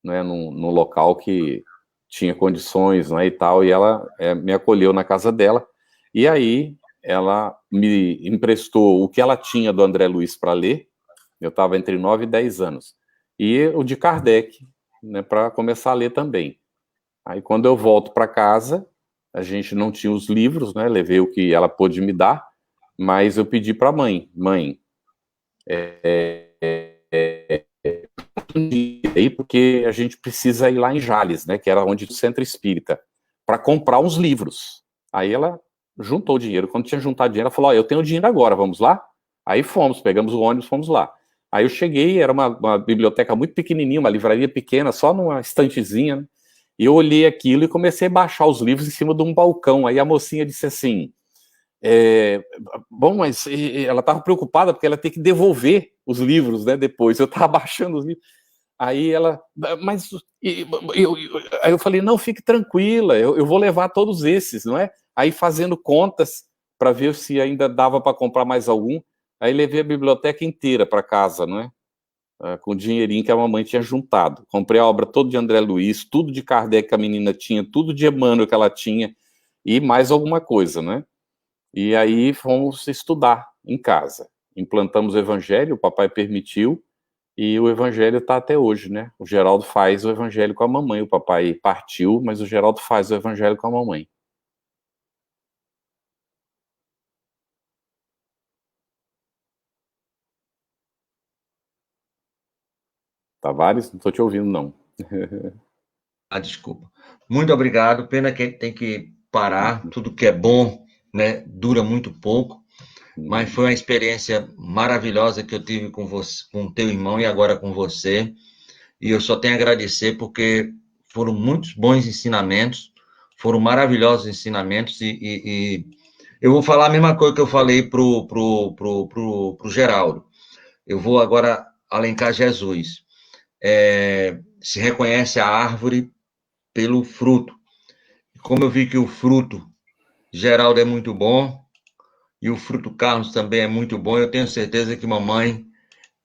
né? Num local que tinha condições, né, e tal, e ela me acolheu na casa dela, e aí ela me emprestou o que ela tinha do André Luiz para ler, eu estava entre 9 e 10 anos, e o de Kardec, né, para começar a ler também. Aí quando eu volto para casa, a gente não tinha os livros, né, levei o que ela pôde me dar, mas eu pedi para a mãe, aí porque a gente precisa ir lá em Jales, né, que era onde o Centro Espírita, para comprar uns livros. Aí ela juntou dinheiro. Quando tinha juntado dinheiro, ela falou: eu tenho dinheiro agora, vamos lá? Aí fomos, pegamos o ônibus, fomos lá. Aí eu cheguei, era uma biblioteca muito pequenininha, uma livraria pequena, só numa estantezinha, né? E eu olhei aquilo e comecei a baixar os livros em cima de um balcão. Aí a mocinha disse assim: bom, mas ela estava preocupada porque ela tem que devolver os livros, né, depois. Eu estava baixando os livros. Aí ela, mas aí eu falei: não, fique tranquila, eu vou levar todos esses, não é? Aí fazendo contas para ver se ainda dava para comprar mais algum. Aí levei a biblioteca inteira para casa, não é? Com o dinheirinho que a mamãe tinha juntado. Comprei a obra toda de André Luiz, tudo de Kardec que a menina tinha, tudo de Emmanuel que ela tinha, e mais alguma coisa, né? E aí fomos estudar em casa. Implantamos o Evangelho, o papai permitiu, e o Evangelho está até hoje, né? O Geraldo faz o Evangelho com a mamãe. O papai partiu, mas o Geraldo faz o Evangelho com a mamãe. Tavares, não estou te ouvindo, não. Desculpa. Muito obrigado. Pena que tem que parar. Tudo que é bom, né, dura muito pouco. Mas foi uma experiência maravilhosa que eu tive com você, com o teu irmão e agora com você. E eu só tenho a agradecer porque foram muitos bons ensinamentos, foram maravilhosos ensinamentos e eu vou falar a mesma coisa que eu falei pro Geraldo. Eu vou agora alencar Jesus. Se reconhece a árvore pelo fruto. Como eu vi que o fruto Geraldo é muito bom e o fruto Carlos também é muito bom, eu tenho certeza que mamãe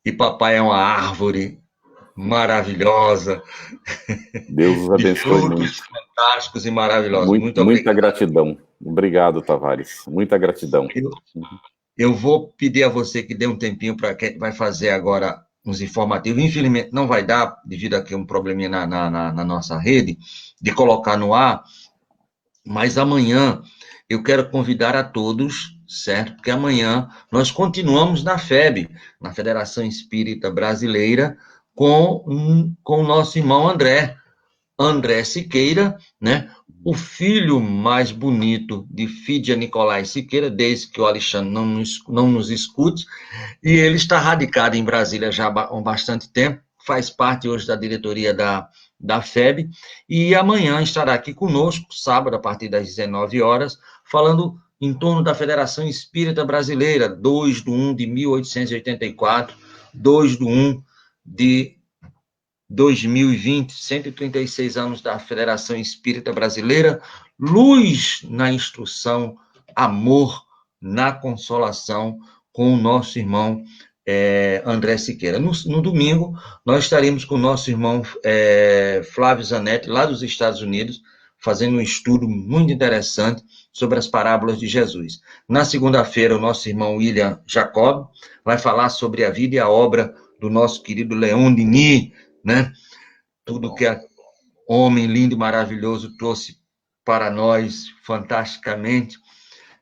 e papai é uma árvore maravilhosa. Deus os abençoe muito. Fantásticos e maravilhosos. Muito muita obrigado. Gratidão. Obrigado, Tavares. Muita gratidão. Eu vou pedir a você que dê um tempinho para quem vai fazer agora uns informativos. Infelizmente, não vai dar, devido a que um probleminha na nossa rede, de colocar no ar, mas amanhã eu quero convidar a todos, certo? Porque amanhã nós continuamos na FEB, na Federação Espírita Brasileira, com o nosso irmão André Siqueira, né? O filho mais bonito de Fídia Nicolai Siqueira, desde que o Alexandre não nos escute, e ele está radicado em Brasília já há bastante tempo, faz parte hoje da diretoria da FEB, e amanhã estará aqui conosco, sábado, a partir das 19 horas, falando em torno da Federação Espírita Brasileira, 2/1/1884, 2/1 de 2020, 136 anos da Federação Espírita Brasileira, luz na instrução, amor na consolação, com o nosso irmão André Siqueira. No domingo, nós estaremos com o nosso irmão Flávio Zanetti, lá dos Estados Unidos, fazendo um estudo muito interessante sobre as parábolas de Jesus. Na segunda-feira, o nosso irmão William Jacob vai falar sobre a vida e a obra do nosso querido Leon Denis, né? Tudo que é homem lindo e maravilhoso trouxe para nós fantasticamente.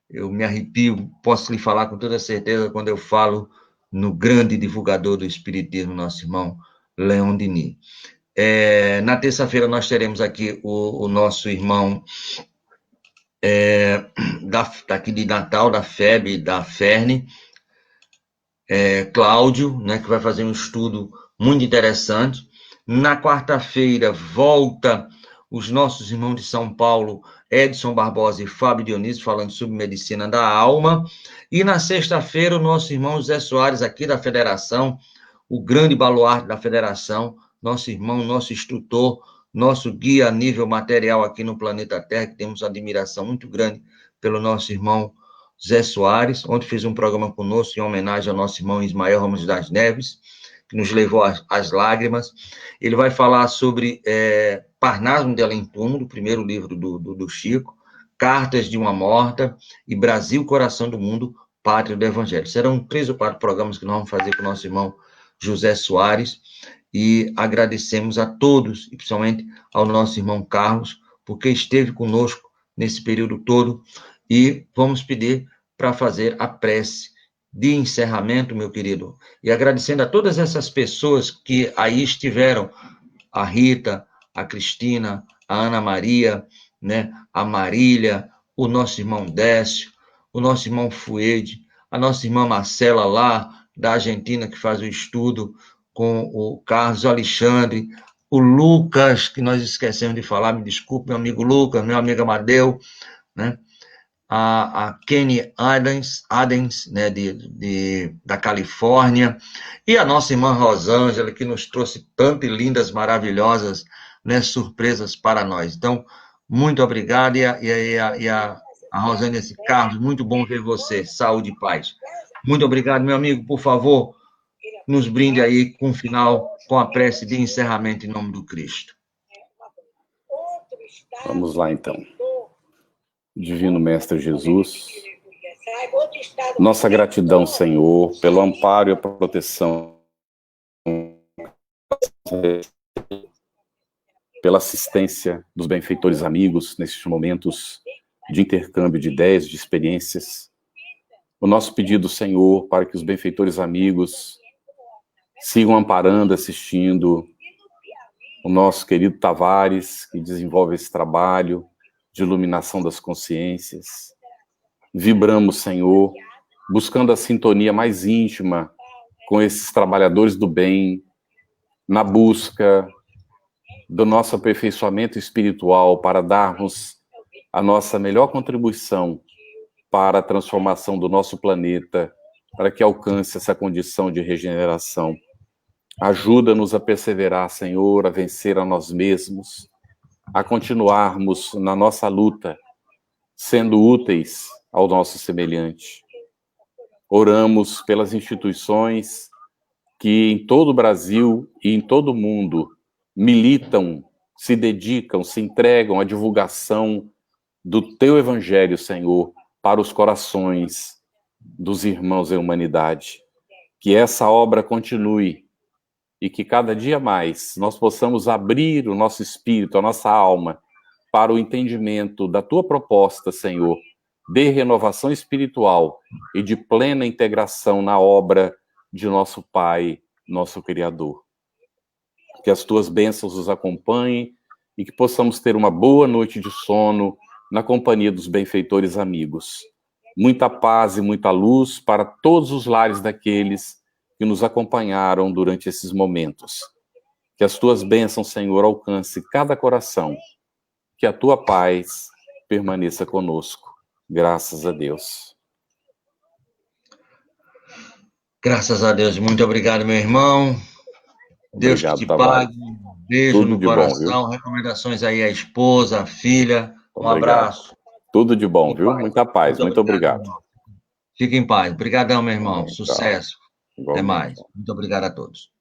Eu me arrepio, posso lhe falar com toda certeza quando eu falo no grande divulgador do Espiritismo, nosso irmão Leon Denis. Na terça-feira nós teremos aqui o nosso irmão daqui de Natal, da FEB, da FERN, Cláudio, né, que vai fazer um estudo muito interessante. Na quarta-feira, volta os nossos irmãos de São Paulo, Edson Barbosa e Fábio Dionísio, falando sobre medicina da alma. E na sexta-feira, o nosso irmão José Soares, aqui da Federação, o grande baluarte da Federação, nosso irmão, nosso instrutor, nosso guia a nível material aqui no planeta Terra, que temos admiração muito grande pelo nosso irmão Zé Soares, onde fez um programa conosco em homenagem ao nosso irmão Ismael Ramos das Neves, que nos levou às lágrimas. Ele vai falar sobre Parnasmo de Além Túmulo, o primeiro livro do Chico, Cartas de uma Morta e Brasil, Coração do Mundo, Pátria do Evangelho. Serão 3 ou 4 programas que nós vamos fazer com o nosso irmão José Soares, e agradecemos a todos, e principalmente ao nosso irmão Carlos, porque esteve conosco nesse período todo, e vamos pedir para fazer a prece de encerramento, meu querido, e agradecendo a todas essas pessoas que aí estiveram, a Rita, a Cristina, a Ana Maria, né, a Marília, o nosso irmão Décio, o nosso irmão Fuede, a nossa irmã Marcela lá, da Argentina, que faz o estudo com o Carlos, o Alexandre, o Lucas, que nós esquecemos de falar, me desculpe, meu amigo Lucas, meu amigo Amadeu, né, a Kenny Adams, né, da Califórnia, e a nossa irmã Rosângela, que nos trouxe tantas lindas, maravilhosas, né, surpresas para nós. Então, muito obrigado, e a Rosângela, esse Carlos, muito bom ver você, saúde e paz. Muito obrigado, meu amigo, por favor, nos brinde aí com o final, com a prece de encerramento em nome do Cristo. Vamos lá, então. Divino Mestre Jesus, nossa gratidão, Senhor, pelo amparo e a proteção, pela assistência dos benfeitores amigos nesses momentos de intercâmbio de ideias, de experiências. O nosso pedido, Senhor, para que os benfeitores amigos sigam amparando, assistindo o nosso querido Tavares, que desenvolve esse trabalho de iluminação das consciências. Vibramos, Senhor, buscando a sintonia mais íntima com esses trabalhadores do bem, na busca do nosso aperfeiçoamento espiritual para darmos a nossa melhor contribuição para a transformação do nosso planeta, para que alcance essa condição de regeneração. Ajuda-nos a perseverar, Senhor, a vencer a nós mesmos, a continuarmos na nossa luta, sendo úteis ao nosso semelhante. Oramos pelas instituições que em todo o Brasil e em todo o mundo militam, se dedicam, se entregam à divulgação do Teu Evangelho, Senhor, para os corações dos irmãos em humanidade. Que essa obra continue e que cada dia mais nós possamos abrir o nosso espírito, a nossa alma, para o entendimento da Tua proposta, Senhor, de renovação espiritual e de plena integração na obra de nosso Pai, nosso Criador. Que as Tuas bênçãos nos acompanhem e que possamos ter uma boa noite de sono na companhia dos benfeitores amigos. Muita paz e muita luz para todos os lares daqueles que nos acompanharam durante esses momentos. Que as Tuas bênçãos, Senhor, alcance cada coração. Que a Tua paz permaneça conosco. Graças a Deus. Graças a Deus. Muito obrigado, meu irmão. Deus que te pague. Beijo no coração. Recomendações aí à esposa, à filha. Um abraço. Tudo de bom, viu? Muita paz. Muito obrigado. Fique em paz. Obrigadão, meu irmão. Sucesso. Até mais. Muito obrigado a todos.